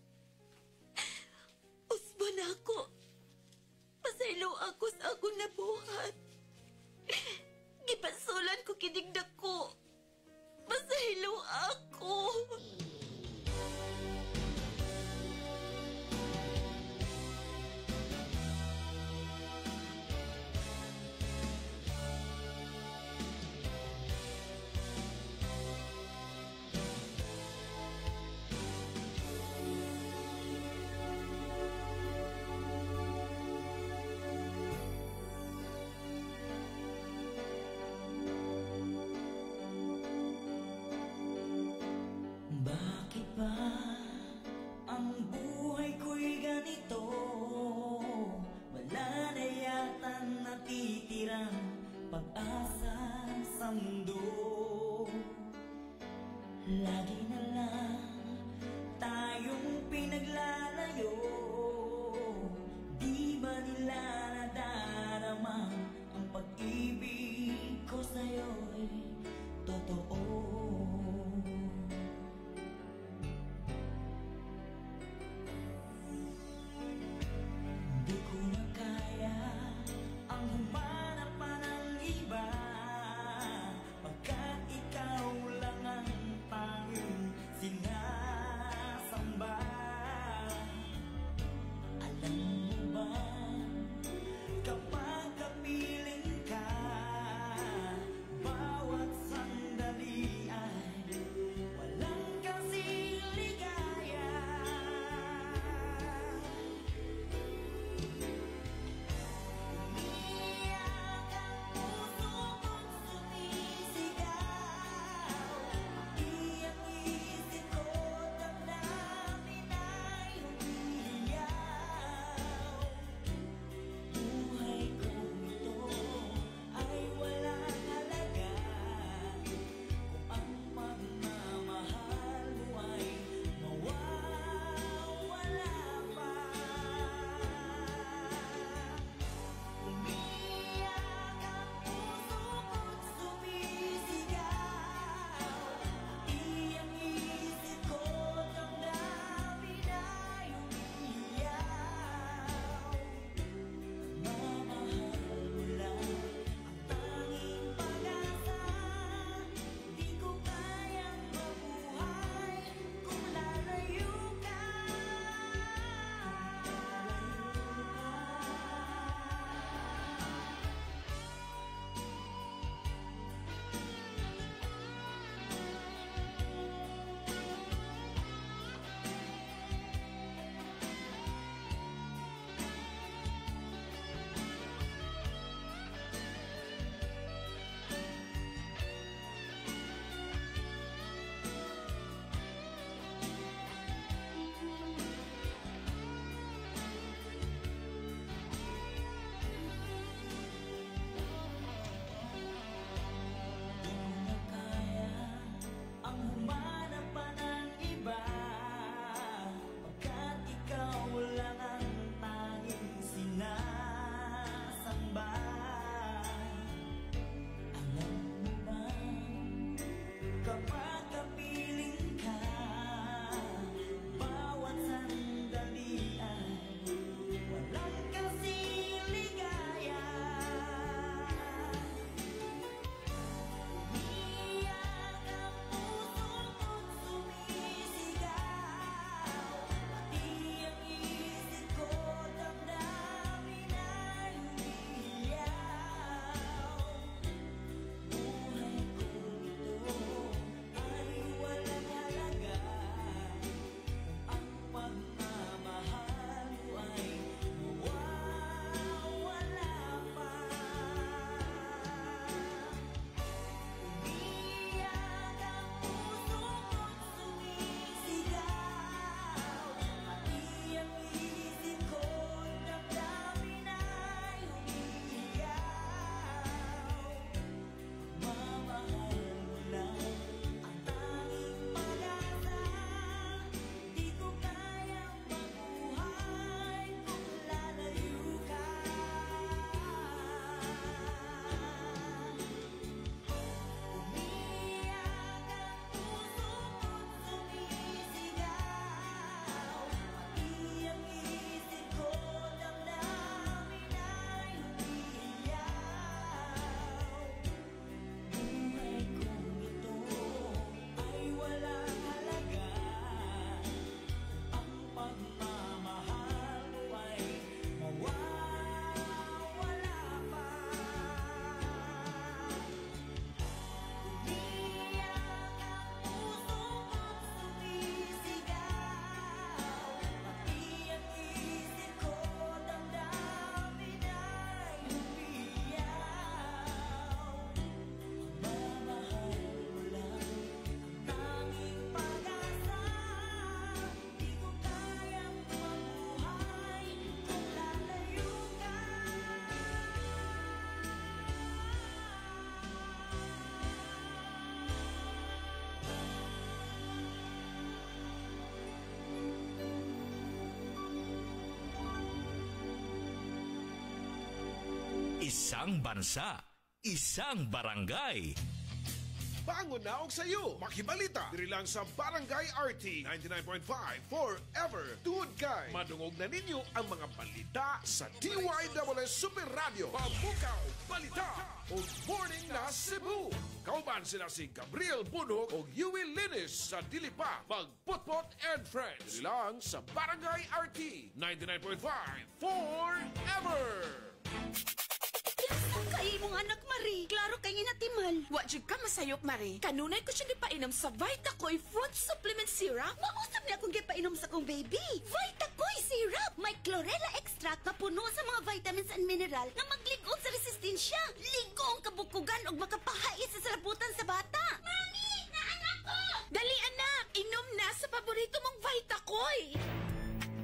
Usbo na ako. Pasaylo ako sa akong nabuhat. Gipasulan ko kinigda ko. Pasaylo ako. Bakit ba ang buhay ko'y ganito? Wala na yata natitirang pag-asa sa mundo. Lagi na lang tayong pinaglalayo. Di ba nila nadarama ang pag-ibig ko sa'yo'y totoo? Di ko na kaya ang humanap pa ng iba, pagkat ikaw lang ang tanging kapag kapiling ka, bawat sandali ay walang kasing ligaya. Umiyak ang puso ko't sumisigaw, pati ang isip ko, damdamin ay umiiyaw. Buhay ko ito ay walang halaga, ang pagmamahal mo ay mawawala pa. Umiyak ang puso ko't sumisigaw, pati ang isip ko, damdamin ay umiiyaw. Mamahal mo lang ang tanging pag-asa, di ko kayang mabuhay kung lalayo ka. Umiyak ang puso ko't sumisigaw, pati ang isip ko, damdamin ay umiiyaw. Buhay kong ito ay walang halaga, ang pagmamahal mo ay mawawala pa. Umiyak ang puso ko't sumisigaw, pati ang isip ko, damdamin ay umiiyaw. Mamahal mo lang ang tanging pag-asa, di ko kayang mabuhay kung lalayo ka. Isang bansa, isang barangay. Bangon na og sayo, makibalita diri lang sa Barangay RT 99.5 Forever. Tungod kay madungog na ninyo ang mga balita sa DYWS Super Radio. Pabukaw, balita o Morning na Cebu. Kauban sila si Gabriel Bunhog o Yui Linis sa Dilipa, Pagputpot and Friends. Diri lang sa Barangay RT 99.5 Forever. Kay mong anak, Marie. Klaro kay inatimal. Wa jud ka masayop, Marie. Kanunay ko siya painom sa Vitacoy Fruit Supplement Syrup. Mausap niya akong gipainom sa kong baby. Vitacoy syrup. May chlorella extract na puno sa mga vitamins and mineral na magligon sa resistensya. Ligo ang kabukugan o makapahais sa sarabutan sa bata. Mami! Naanak ko! Dali, anak! Inom na sa paborito mong Vitacoy!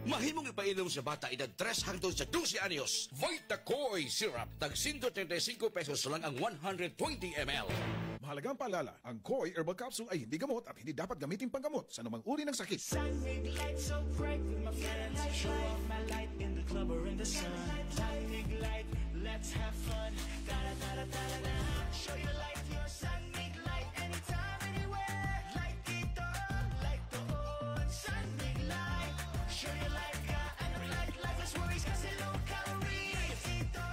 Mahimong ipainom sa bata edad 3 hangtod sa 12 anyos. Vitacoy Syrup. Tag 135 pesos lang ang 120 ml. Mahalagang paalala, ang Koi Herbal Capsule ay hindi gamot at hindi dapat gamitin panggamot sa anumang uri ng sakit. Sunny light so bright with my friends. Show off my light in the club or in the sun. Sunny light, let's have fun. Da da da da da da. Show your light, your sunny light anytime, anywhere. Light dito, light doon. Sunny light, show your light ka and light lifeless worries kasi low calories. Dito,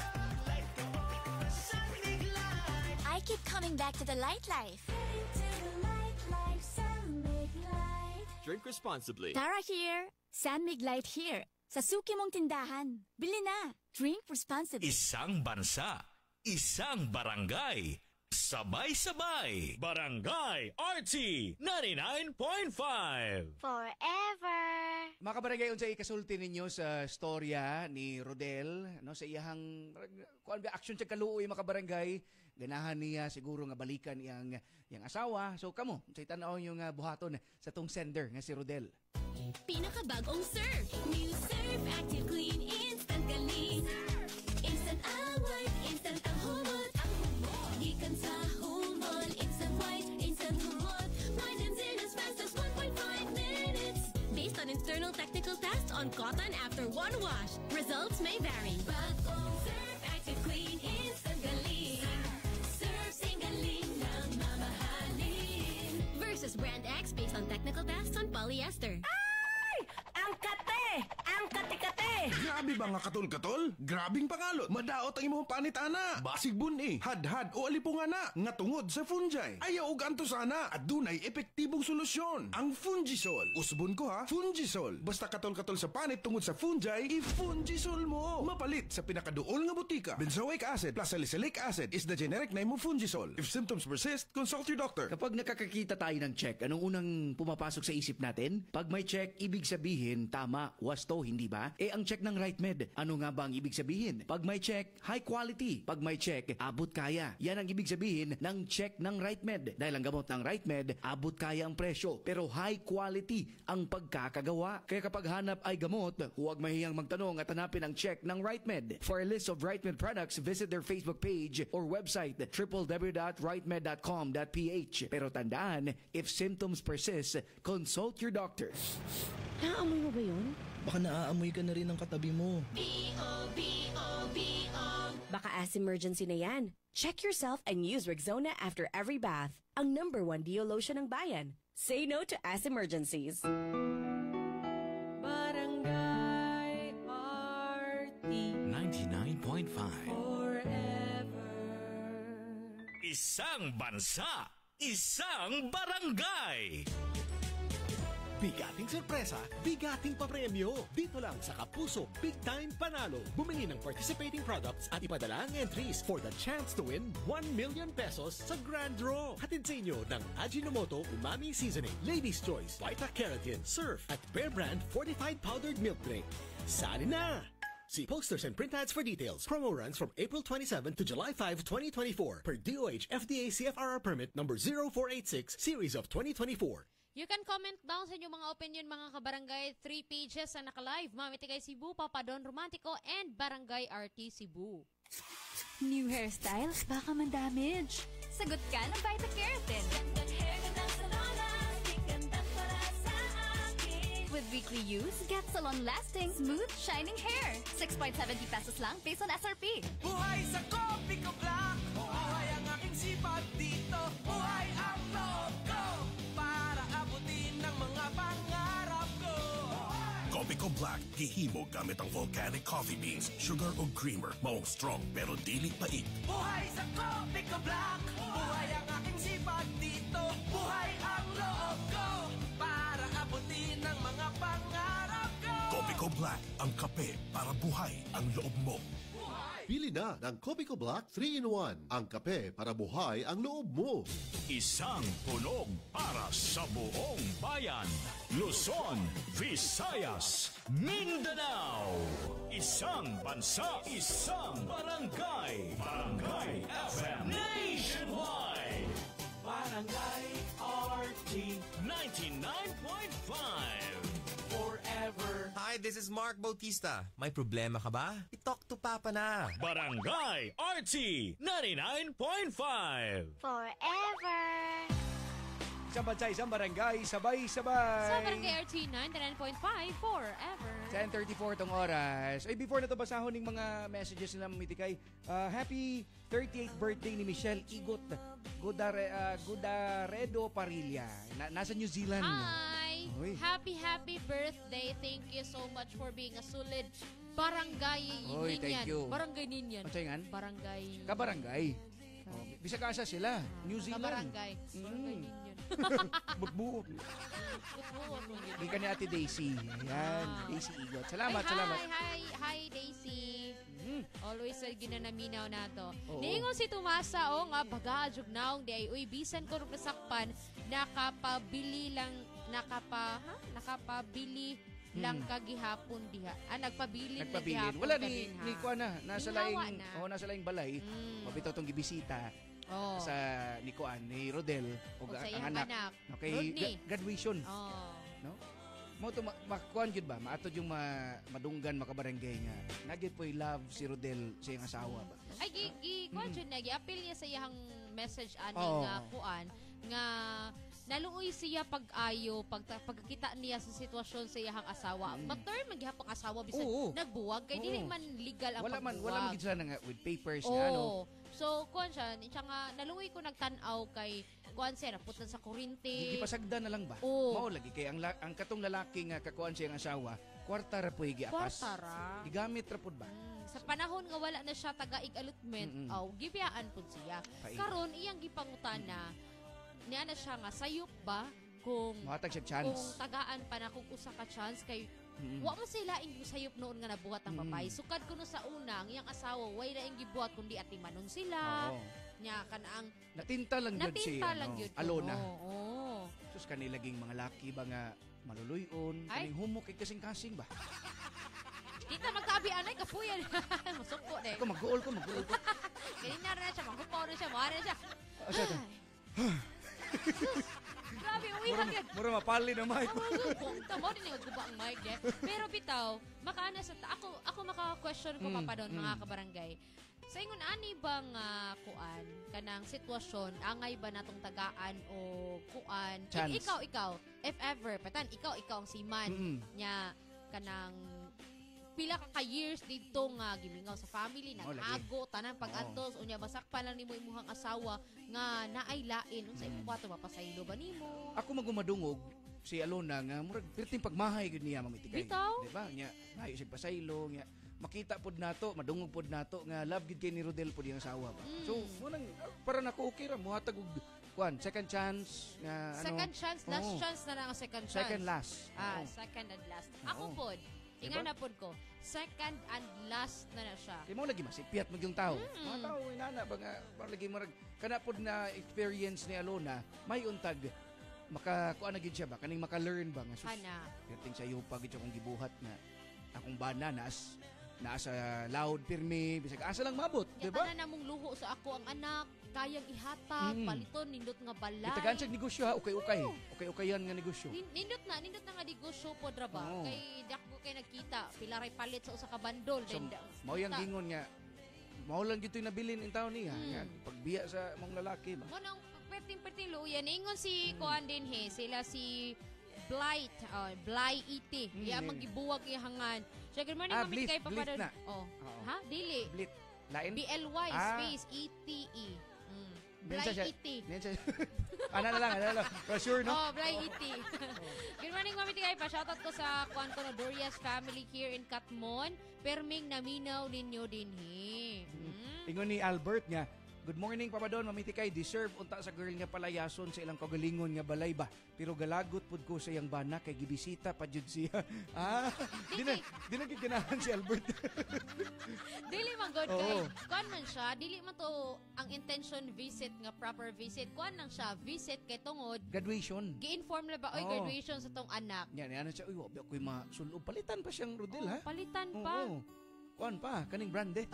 light doon. Sunny light. I keep coming back to the light life. Drink responsibly. Tara here. San Mig Light here. Sa suki mong tindahan. Bili na. Drink responsibly. Isang bansa, isang barangay, sabay-sabay. Barangay RT 99.5. Forever. Mga kabarangay, unsay kasulti ninyo sa storya ni Rodel, no, sa iyang kuan ba action sa kaluoy mga kabarangay. Ganahan niya siguro nga balikan iyang asawa. So kamo, unsay tan-aw yung buhaton sa tong sender nga si Rodel. Pinakabagong Surf. New Surf Active Clean Instant Galing. Instant away, instant ang humot. Gikan sa humol, instant white, instant humot. Whitens in as fast as 1.5 minutes. Based on internal technical tests on cotton after one wash. Results may vary. Bagong Surf Active Clean Instant Galing. Surf sing galing na mamahalin. Brand X based on technical tests on polyester. Ang kate! Ang kate-kate! Grabe ba nga katol-katol? Grabing pangalot. Madaot ang imong panit ana. Basig buni, hadhad o alipungan na. Nga tungod sa fungi. Ayaw og anto sana at dunay epektibong solusyon. Ang Fungisol. Usbon ko ha, Fungisol. Basta katol-katol sa panit tungod sa fungi, i-Fungisol mo. Mapalit sa pinakaduol nga butika. Benzoic acid plus salicylic acid is the generic name of Fungisol. If symptoms persist, consult your doctor. Kapag nakakakita tayo ng check, anong unang pumapasok sa isip natin? Pag may check, ibig sabihin, tama, wasto, hindi ba? Ang check ng RightMed, ano nga ba ang ibig sabihin? Pag may check, high quality. Pag may check, abot kaya. Yan ang ibig sabihin ng check ng RightMed. Dahil ang gamot ng RightMed, abot kaya ang presyo. Pero high quality ang pagkakagawa. Kaya kapag hanap ay gamot, huwag mahiyang magtanong at hanapin ang check ng RightMed. For a list of RightMed products, visit their Facebook page or website www.rightmed.com.ph. Pero tandaan, if symptoms persist, consult your doctor. Naamoy mo ba yun? Baka naaamoy ka na rin ng katabi mo. Baka as emergency na yan. Check yourself and use Rexona after every bath. Ang #1 deo lotion ng bayan. Say no to as emergencies. Barangay RT 99.5 Forever. Isang bansa, isang barangay. Bigating sorpresa, bigating papremyo. Dito lang sa Kapuso Big Time Panalo. Bumili ng participating products at ipadala ang entries for the chance to win 1 million pesos sa Grand Draw. Hatid sa inyo ng Ajinomoto Umami Seasoning, Ladies' Choice, Vita Keratin, Surf at Bear Brand Fortified Powdered Milk Drink. Sali na! See posters and print ads for details. Promo runs from April 27 to July 5, 2024 per DOH FDA CFRR permit number 0486 series of 2024. You can comment down sa inyong mga opinion, mga kabarangay. 3 pages na naka-live. Mami Tikay Cebu, Papa Don Romantico, and Barangay RT Cebu. New hairstyle? Baka man-damage. Sagot ka ng Vita Keratin. With weekly use, get salon-lasting, smooth, shining hair. 6.70 pesos lang based on SRP. Buhay sa Kopi Ko Black. Buhay ang aking sipag dito. Buhay ang loob ko. Para abutin ang mga pangarap ko. Kopi Ko Black, gihimo gamit ang volcanic coffee beans, sugar o creamer. Maong strong pero dili pait. Buhay sa Kopi Ko Black. Buhay ang aking sipag dito. Buhay ang loob ko. Para abutin ang mga pangarap ko. Kopi Ko Black, ang kape para buhay ang loob mo. Pili na ng Kopi Ko Black 3-in-1. Ang kape para buhay ang loob mo. Isang tunog para sa buong bayan. Luzon, Visayas, Mindanao. Isang bansa, isang barangay. Barangay FM Nationwide. Barangay RT 99.5 Forever. Hi, this is Mark Bautista. May problema ka ba? I-talk to Papa na. Barangay RT 99.5 Forever. Isang bansa, isang barangay, sabay-sabay. Sa Barangay RT 99.5 Forever. 10:34 tong oras. Ay, before na to basahon ng mga messages nila Mamitikay. Happy 38th birthday ni Michelle Igot Gudaredo Parilla. Nasa New Zealand. Hi! Uy. Happy birthday. Thank you so much for being a solid barangay Uy, thank ninyan. you. Barangay ninyan. Ano yan? Barangay. Kabarangay. Bisa kasa sila. New Zealand. Kabarangay. Barangay ninyan. Magbuo. Hindi ka ni Ate Daisy. Yan. Daisy Igot. Salamat, Ay, salamat. Hi, Daisy. Always sa ginanaminaw na to. Oo. Niingon si Tumasa o nga bagaadjog naong di ay uy bisan ko rin kasakpan nakapabili lang lang kagihapon diha. Nagpabili Nagpabilin. Wala ni Kuan na. Nasa laing balay. Mabitaw tong gibisita. Oh. Sa ni Kuan, ni Rodel. O sa ang iyang anak. Okay, Rodney. graduation. Oh. No? Mo to makuan gyud ba? Maatod yung madunggan makabarangay nga. Nagit po'y love si Rodel sa iyang asawa ba? Ay kuan jud na gi-appeal niya sa iyang message ani Oh. nga kuan nga naluoy siya pag-ayo pagkakita niya sa sitwasyon sa iyang asawa. Maturn maghapong asawa bisan Oo. nagbuwag kay dili man legal ang Wala pagbuwag. man gid sila nga with papers Oo. na ano. So kuan siya nga naluoy ko nagtan-aw kay kuan siya, naputan sa kurinti. Gipasagda na lang ba? Oo. Mao lagi kay ang katong lalaki nga kakuan siya ang asawa, kwarta ra po'y giapas. Kwarta ra. Gigamit ra pud ba? Sa panahon nga wala na siya taga-ig-allotment, gibiyaan pud siya. Paig. Karon iyang gipangutana, niya na siya nga sayop ba kung Mahatag siya chance. kung tagaan pa na kung usa ka chance kay wa man sila ing sayop noon nga nabuhat ang babae. Sukad kuno sa una, ang iyang asawa way na ing gibuhat kundi atimanon sila. Oo. Nya kanaang Natinta lang yun si natinta lang yun Alona. Oo. Sus kanilaging mga laki ba nga maluluyon, Ay. kaning humok kay kasing-kasing ba? Dito magkaabi-anay kapuyan. Masuko na. Ako mag-goal ko. Ganyan na siya, maghupaw na siya, mawari na siya. Asa to? Grabe, uwihan yan. Mura mapali na mic. Tamo din yung guba ang mic eh. Pero bitaw, makaana sa ako maka-question ko Papa Don, mga kabarangay. Sa ingon ani bang kuan kanang sitwasyon angay ba natong tagaan o kuan ikaw if ever patan ikaw ang siman nya kanang pila ka years dito nga gimingaw sa family nag-ago tanan pag-antos unya basakpan lang nimo imong asawa nga naay lain unsa imong kwato mapasaylo ba nimo Ako magumadungog si Alona nga murag perting pagmahay gud niya mamitikay. Bitaw? Di ba? Nya nayo siya pasaylo nya makita pod nato, madungog pod nato nga love gid kay ni Rodel pod iyang asawa ba. So, munang para nako okay ra muhatag og kuan second chance nga second chance, last chance na lang ang second chance. Second last. Second and last. Ako pod, ingana pod ko, second and last na siya. Di mo lagi masipiat magyong tao. Mga tao inana ba nga lagi marag kana pod na experience ni Alona, may untag makakuan na gid siya ba kaning maka-learn ba nga sus. Perting sayo pa gid siya kung gibuhat na akong bana nasa loud pirmi bisag asa lang mabot, di ba? Tanan namong luho sa ako ang anak, kayang ihatag, paliton nindot nga balay. Itagaan siya negosyo ha, ukay-ukayan nga negosyo. Nindot na nga negosyo pod ra ba? Kay dako kay nagkita, pila ray palit sa usa ka bandol. So, mao yang gingon nga mao lang gitoy nabilin in taon niya, nga pagbiya sa mga lalaki ba. Mo nang perting luyan ingon si Kuan din he, sila si Blight, Bly E.T. Iya magibuwag ihangan. Siya good morning mamit kay Papa Don. Ha? Dili. Blit. Lain? BLY space E-T-E. Bly E.T. Ana na lang. For sure, no? Bly E.T. Good morning mamit kay pa. Shoutout ko sa Kuan ko no Dorias family here in Katmon. Perming naminaw ninyo din he. Ingon ni Albert nga, good morning, Papa Don. Mamiti kay, deserve unta sa girl nga palayason sa ilang kagalingon nga balay ba. Pero galagot pud ko sa iyang bana kay gibisita pa jud siya. Di na giganahan si Albert. Dili man good kay. Kuan man siya, dili man to ang intention visit nga proper visit. Kuan lang siya, visit kay tungod. Graduation. Gi-inform na ba, graduation sa tong anak. Yan siya, wabi ako'y masulob. Palitan pa siyang Rodel, ha? Palitan pa. Kuan pa, kaning brande.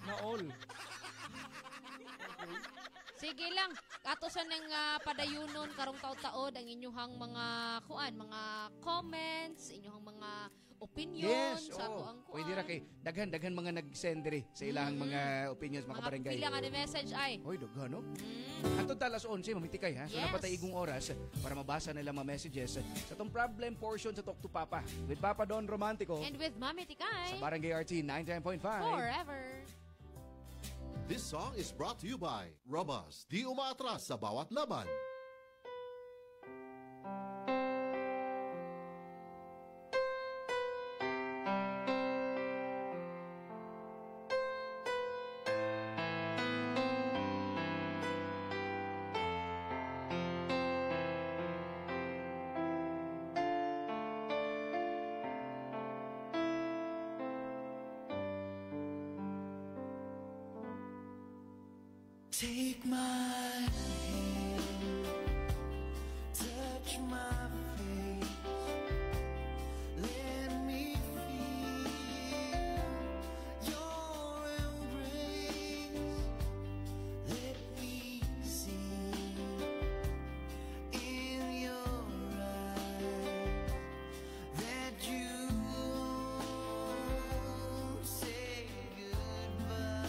Na all. Sige lang, ato sa nang padayunon karong taud-taod ang inyuhang mga mga comments, inyuhang mga opinions sa ako ang kuan. Pwede ra kay daghan mga nag-send diri sa ilang mga opinions mga barangay. Pila nga message ay. Hoy, daghan no. Antod alas 11 mamitikay ha. So napatay igong oras para mabasa nila mga messages sa tong problem portion sa Talk to Papa with Papa Don Romantico and with Mami Tikay sa Barangay RT 99.5 forever. This song is brought to you by Robas. Di umaatras sa bawat laban. Take my hand, touch my face, let me feel your embrace, let me see in your eyes that you won't say goodbye.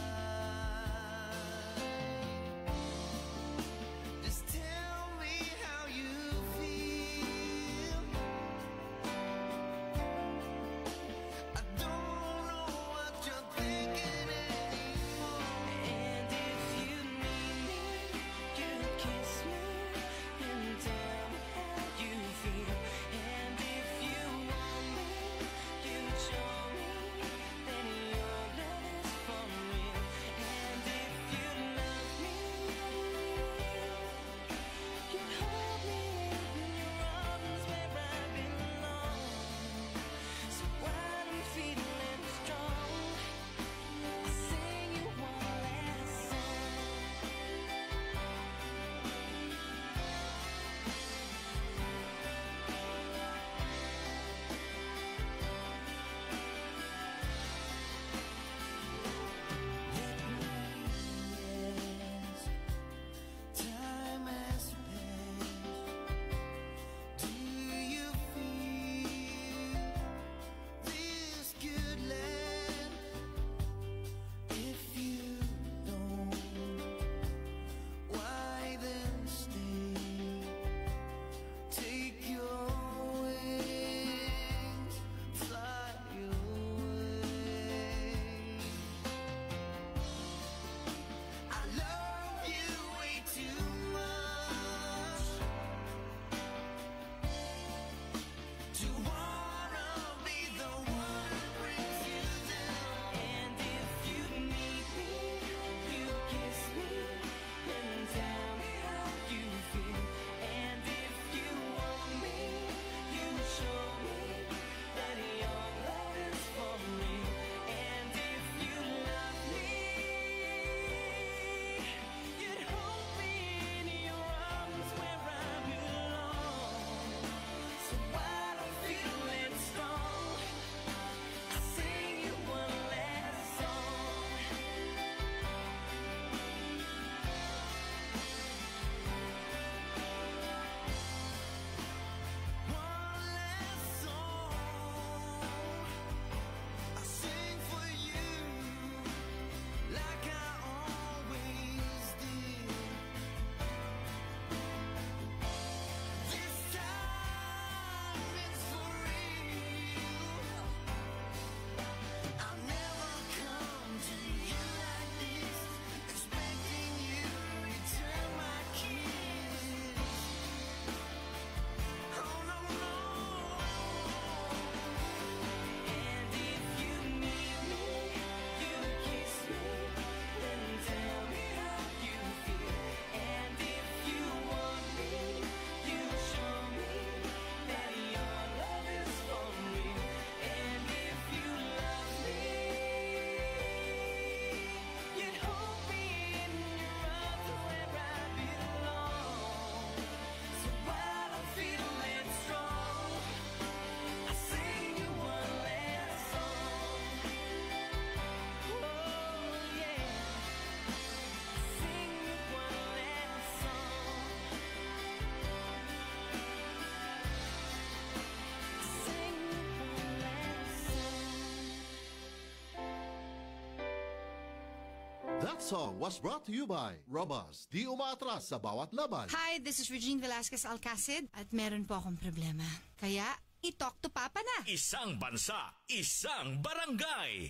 That song was brought to you by Robust. Di umaatras sa bawat laban. Hi, this is Regine Velasquez Alcacid at meron po akong problema. Kaya, i-talk to Papa na. Isang bansa, isang barangay.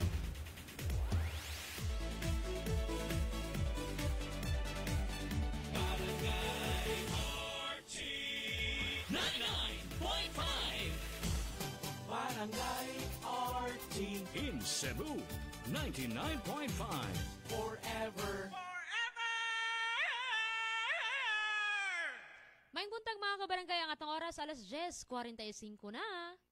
Barangay RT 99.5. Barangay RT In Cebu, 99.5. Forever. May buntag mga kabarangay ang atong oras, alas 10:45 na.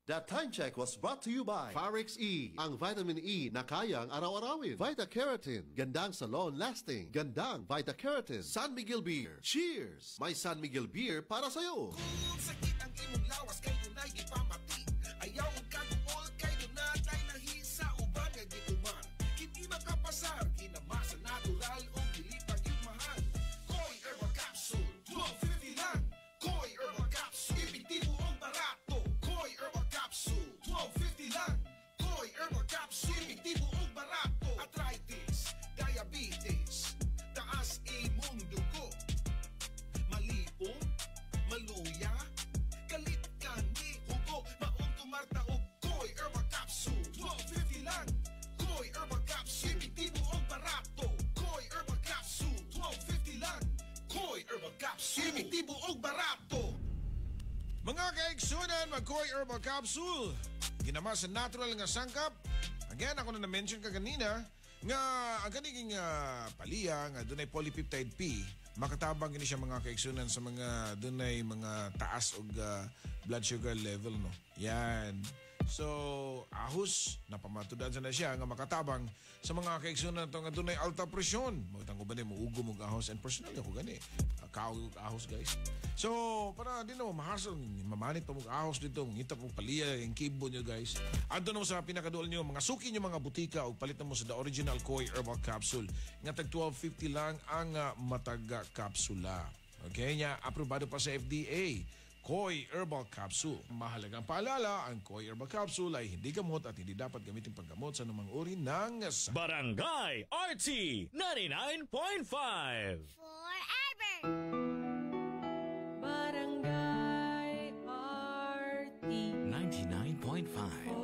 That time check was brought to you by Pharax E, ang vitamin E na kayang araw-arawin. Vita Keratin, gandang sa long-lasting. Gandang Vita Keratin. San Miguel Beer. Cheers! May San Miguel Beer para sa'yo. Kung sakit ang imong lawas, kayo na'y ipamati. Ayaw ang kagumol, kayo na tayo nahisa. Uban nga gituman, hindi makapasar. Kinamasa natural o pilipag yung mahal. Koi Herbal Capsule, 12.50 lang. Koi Herbal Capsule, epektibo ang barato. Koi Herbal Capsule, 12.50 lang. Koi Herbal Capsule, epektibo ang barato. Arthritis, diabetes, taas imong dugo. Malipong, maluya, kalit ka ni hugo. Maong tumarta o Koi Herbal Capsule, 12.50 lang. Koi Herbal Capsule, epektibo ang barato. Koi Herbal Capsule, 12.50 lang. Koi Herbal Capsule, epektibo ang barato. Mga kaigsunan, mag-Koi Herbal Capsule. Ginama sa natural nga sangkap. Again, ako na na-mention ka kanina nga ang kaniging paliya nga dunay polypeptide P. Makatabang gini siya mga kaigsunan sa mga dunay mga taas og blood sugar level, no. Yan. So, ahos, napamatudan sa na siya nga makatabang sa mga kaigsunan to nga dunay alta presyon. Magtang ko ba ni muugo mong ahos, and personally ako gani. Kaog ahos, guys. So, para di na mahasol, mamanit pa mong ahos dito, ngita mong paliya, yung kibo nyo, guys. Ando na mo sa pinakadual nyo, mga suki nyo mga butika, o palit na mo sa The Original Koi Herbal Capsule. Nga tag 12.50 lang ang mataga kapsula. Okay, nya aprobado pa sa FDA. Koi Herbal Capsule. Mahalagang paalala, ang Koi Herbal Capsule ay hindi gamot at hindi dapat gamitin panggamot sa anumang uri ng Barangay RT 99.5. Forever. Barangay RT 99.5.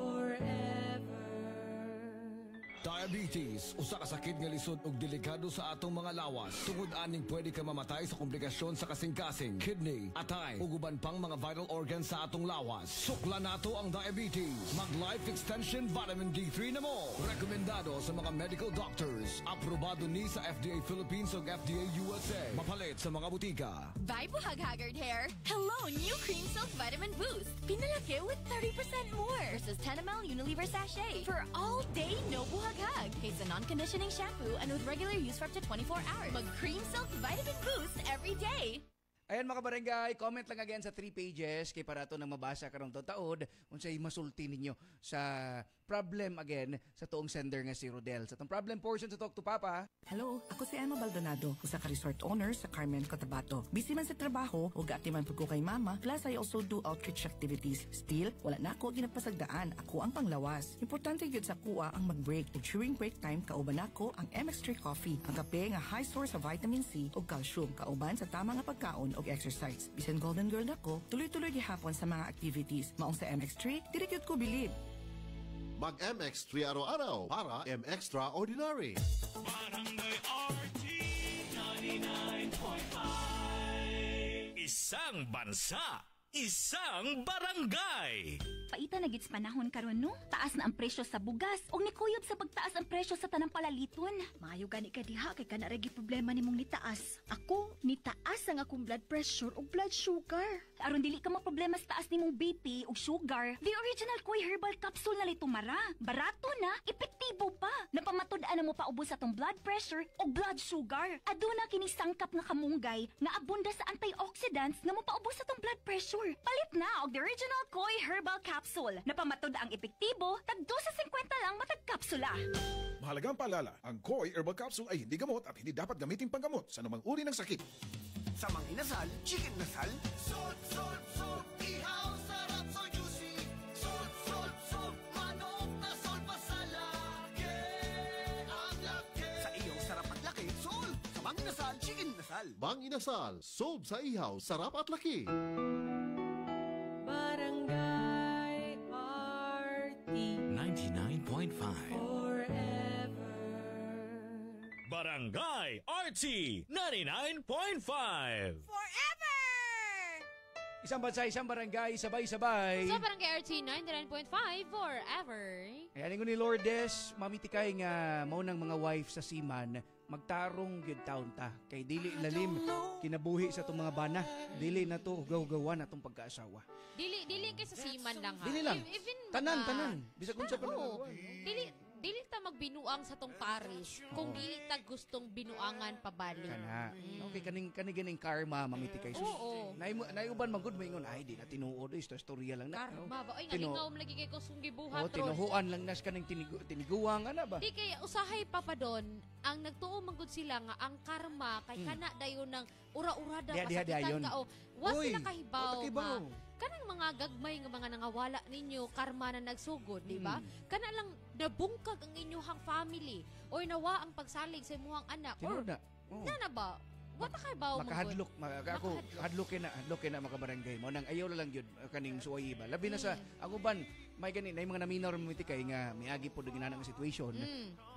Diabetes, usa ka sakit nga lisod ug delikado sa atong mga lawas. Tungod aning pwede ka mamatay sa komplikasyon sa kasing-kasing, kidney, atay, ug uban pang mga vital organs sa atong lawas. Sukla nato ang diabetes. Mag Life Extension Vitamin D3 na mo. Rekomendado sa mga medical doctors. Aprobado ni sa FDA Philippines ug FDA USA. Mapalit sa mga butika. Bye, buhag-haggard hair! Hello, new Cream Silk Vitamin Boost! Pinalaki with 30% more versus 10 ml Unilever sachet for all day no buhag-hag. It's a non-conditioning shampoo and with regular use for up to 24 hours. Mag Cream Silk Vitamin Boost every day! Ayan mga barangay, comment lang again sa 3 pages kay para to nang mabasa karong taod unsay masulti ninyo sa problem again sa tuong sender nga si Rodel. Sa tong problem portion sa Talk to Papa. Hello, ako si Emma Baldonado, usa ka resort owner sa Carmen, Cotabato. Busy man sa trabaho, ug ati man pud ko kay mama, plus I also do outreach activities. Still, wala na ako ginapasagdaan, ako ang panglawas. Importante gyud sa kuha ang mag-break. Ug during break time, kauban ako ang MX3 Coffee, ang kape nga high source sa vitamin C ug calcium, kauban sa tama nga pagkaon ug exercise. Bisan golden girl nako, tuloy-tuloy gihapon sa mga activities. Maong sa MX3, dili gyud ko bilib. Mag MX3 araw-araw para M-Extraordinary. Barangay RT 99.5. Isang bansa, isang barangay. Paita na gits panahon karon no? Taas na ang presyo sa bugas ug nikuyog sa pagtaas ang presyo sa tanang palaliton. Maayo gani ka diha kay kana ra gi problema nimong nitaas. Ako nitaas ang akong blood pressure ug blood sugar. Aron dili ka maproblema sa taas nimong BP ug sugar, the original Koi Herbal Capsule na litumara. Barato na, epektibo pa. Napamatud-an na mo paubos sa tong blood pressure ug blood sugar. Aduna kini sangkap nga kamunggay nga abunda sa antioxidants nga mopaubos sa tong blood pressure. Palit na og the original Koi Herbal Capsule. Napamatud ang epektibo, tag 2.50 lang matag kapsula. Mahalagang paalala, ang Koi Herbal Capsule ay hindi gamot at hindi dapat gamitin panggamot sa anumang uri ng sakit. Sa mga inasal, chicken nasal, Salt, salt, salt, ihaw, sarap, so juicy. Salt, salt, salt, manok na salt, pasalaki. Ang laki. sa iyong sarap at laki, Inasal. Mang Inasal, sold sa ihaw, sarap at laki. Barangay RT 99.5 forever. Barangay RT 99.5 Isang bansa, isang barangay, sabay-sabay. So, Barangay RT 99.5 forever. Ayan ko ni Lourdes, mamitikay nga maunang mga wife sa Siman, magtarong gyud taon ta. Kay dili lalim kinabuhi sa itong mga bana. Dili na to ugaw-gawa na itong pagkaasawa. Dili kay sa siman lang ha. Dili lang. Even Tanan. Bisa kung sa Oo. panagawa. Dili ta magbinuang sa tong Paris kung dili ta gustong binuangan pabalik. Kana. Okay, kaning karma mamitikay. Oo. Naiuban magud mo ingon ay di na tinuod istorya lang na. Karma ba? Ay, nalingaw mo lagi kay kusong gibuhat. Tinuhuan lang nas kaning tiniguang ana ba? Di kay usahay pa doon, ang nagtuo manggod sila nga ang karma kay kana dayon ng ura-urada kasakitan ka o wa sila kahibaw. Kanang mga gagmay nga mga nangawala ninyo karma na nagsugod, di ba? Kana lang nabungkag ang inyong family or nawa ang pagsalig sa imuhang anak or na ba? Wata kay bawo mo makahadlok ako hadlokin na makabarangay mo nang ayaw lang yun kaning suway ba labi na sa ang uban may ganin na mga naminor mitikay nga miagi po ginana nga situation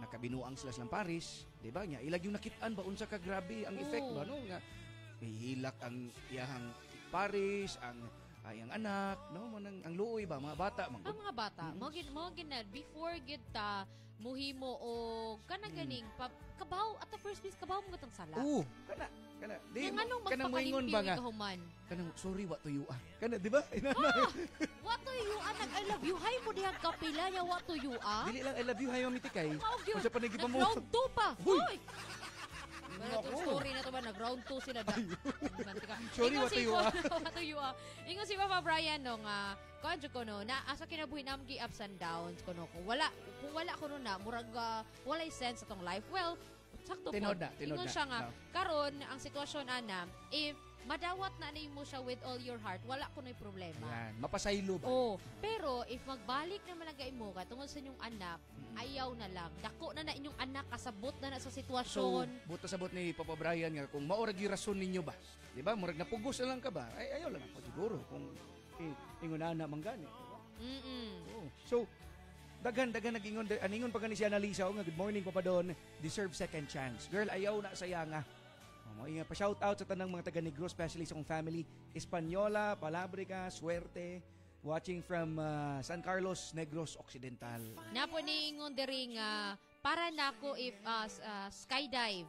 nakabinuang sila sa Paris di ba nya ilag yung nakitaan ba unsa ka grabe ang effect ba no nga hihilak ang iyahang Paris ang anak no manang ang luoy ba mga bata ang mga bata mo gid na before gid ta muhimo o kana ganing kabaw at the first place kabaw mo gatang sala kana di kanang moingon ba nga kanang sorry wa tuyuan kana di ba wa tuyuan nag I love you hay mo dihang kapila nya wa tuyuan dili lang I love you hay mamitikay unsa pa nagipamo round 2 pa hoy pero itong story na to ba, nag-round 2 sila da. Sorry, watuyua. Ingon si Papa Brian no nga, kanjo ko no, na asa kinabuhi namin ups and downs ko no. Kung wala ko no na, murag walay sense atong life. Well, sakto po. Ingon siya nga, karon ang sitwasyon ana, if madawat na mo siya with all your heart, wala ko na problema. Yan, mapasaylo ba? Pero if magbalik na malagay mo ka tungod sa inyong anak, ayaw na lang. Dako na inyong anak, kasabot na sa sitwasyon. So, buta sabot ni Papa Brian nga, kung maurag yung rason ninyo ba? Di ba? Murag napugos na lang ka ba? Ay, ayaw lang ako siguro. Kung ingon na manggani. So, daghan nag-ingon, aningon pa gani si Annalisa, nga, good morning Papa Don, deserve second chance. Girl, ayaw na saya nga. Pa-shout out sa tanang mga taga Negros, especially sa kong family, Espanyola, Palabrica, Suerte, watching from San Carlos, Negros Occidental. Napo ni ingon diri nga para nako if skydive.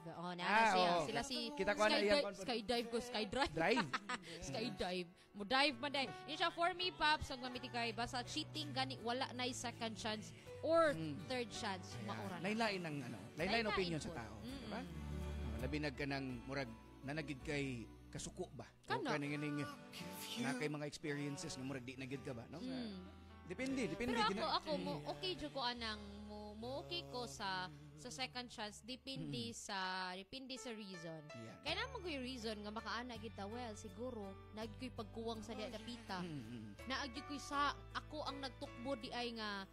Sila si kita ko skydive. Skydive. Mo dive man dai. Insya for me Pops ang mamitikay basta cheating gani wala na second chance or third chance maura. Lain-lain ang lain-lain opinion sa tao, di ba? Labi nagkanang murag nanagid kay kasuko ba? Kaning na kay mga experiences nga murag di nagid ka ba? No? Depende. Pero ako mo okay jud ko anang mo okay ko sa second chance depende sa reason. Yeah. Kaya naman ko yung reason nga makaana kita well siguro naagi ko'y pagkuwang sa diya dapita. Naagi ko'y sa ako ang nagtukbo di ay nga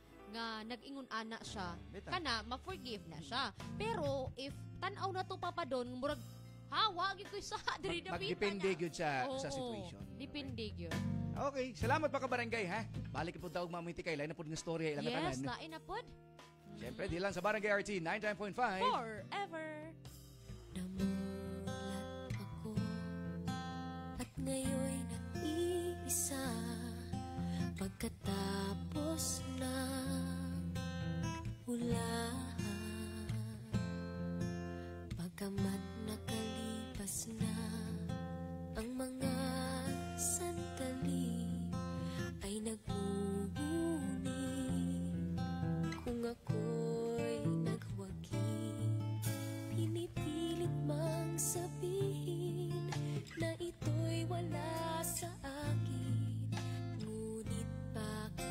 nag-ingon ana siya. Kana ma-forgive na siya. Pero if tan-aw na to Papa Don murag wag gyud ko'y sa diri dapita. Magdepende gyud sa situation. Depende gyud. Okay, salamat pa ka barangay ha. Balik po daw mamitikay lain na pud nga storya ilang tanan. Yes, lain na pud. Siyempre, di lang sa Barangay RT 99.5 forever. Namulat ako at ngayoy nag-iisa pagkatapos ng ulan. Pagkamat nakalipas na ang mga sandali ay nagmumuni kung ako'y nagwagi, pinipilit mang sabihin na ito'y wala sa akin. Ngunit bakit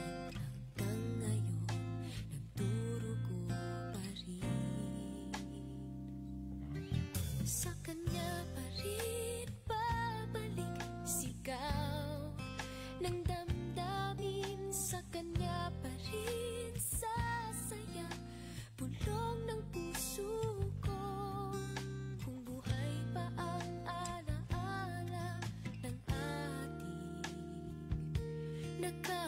ka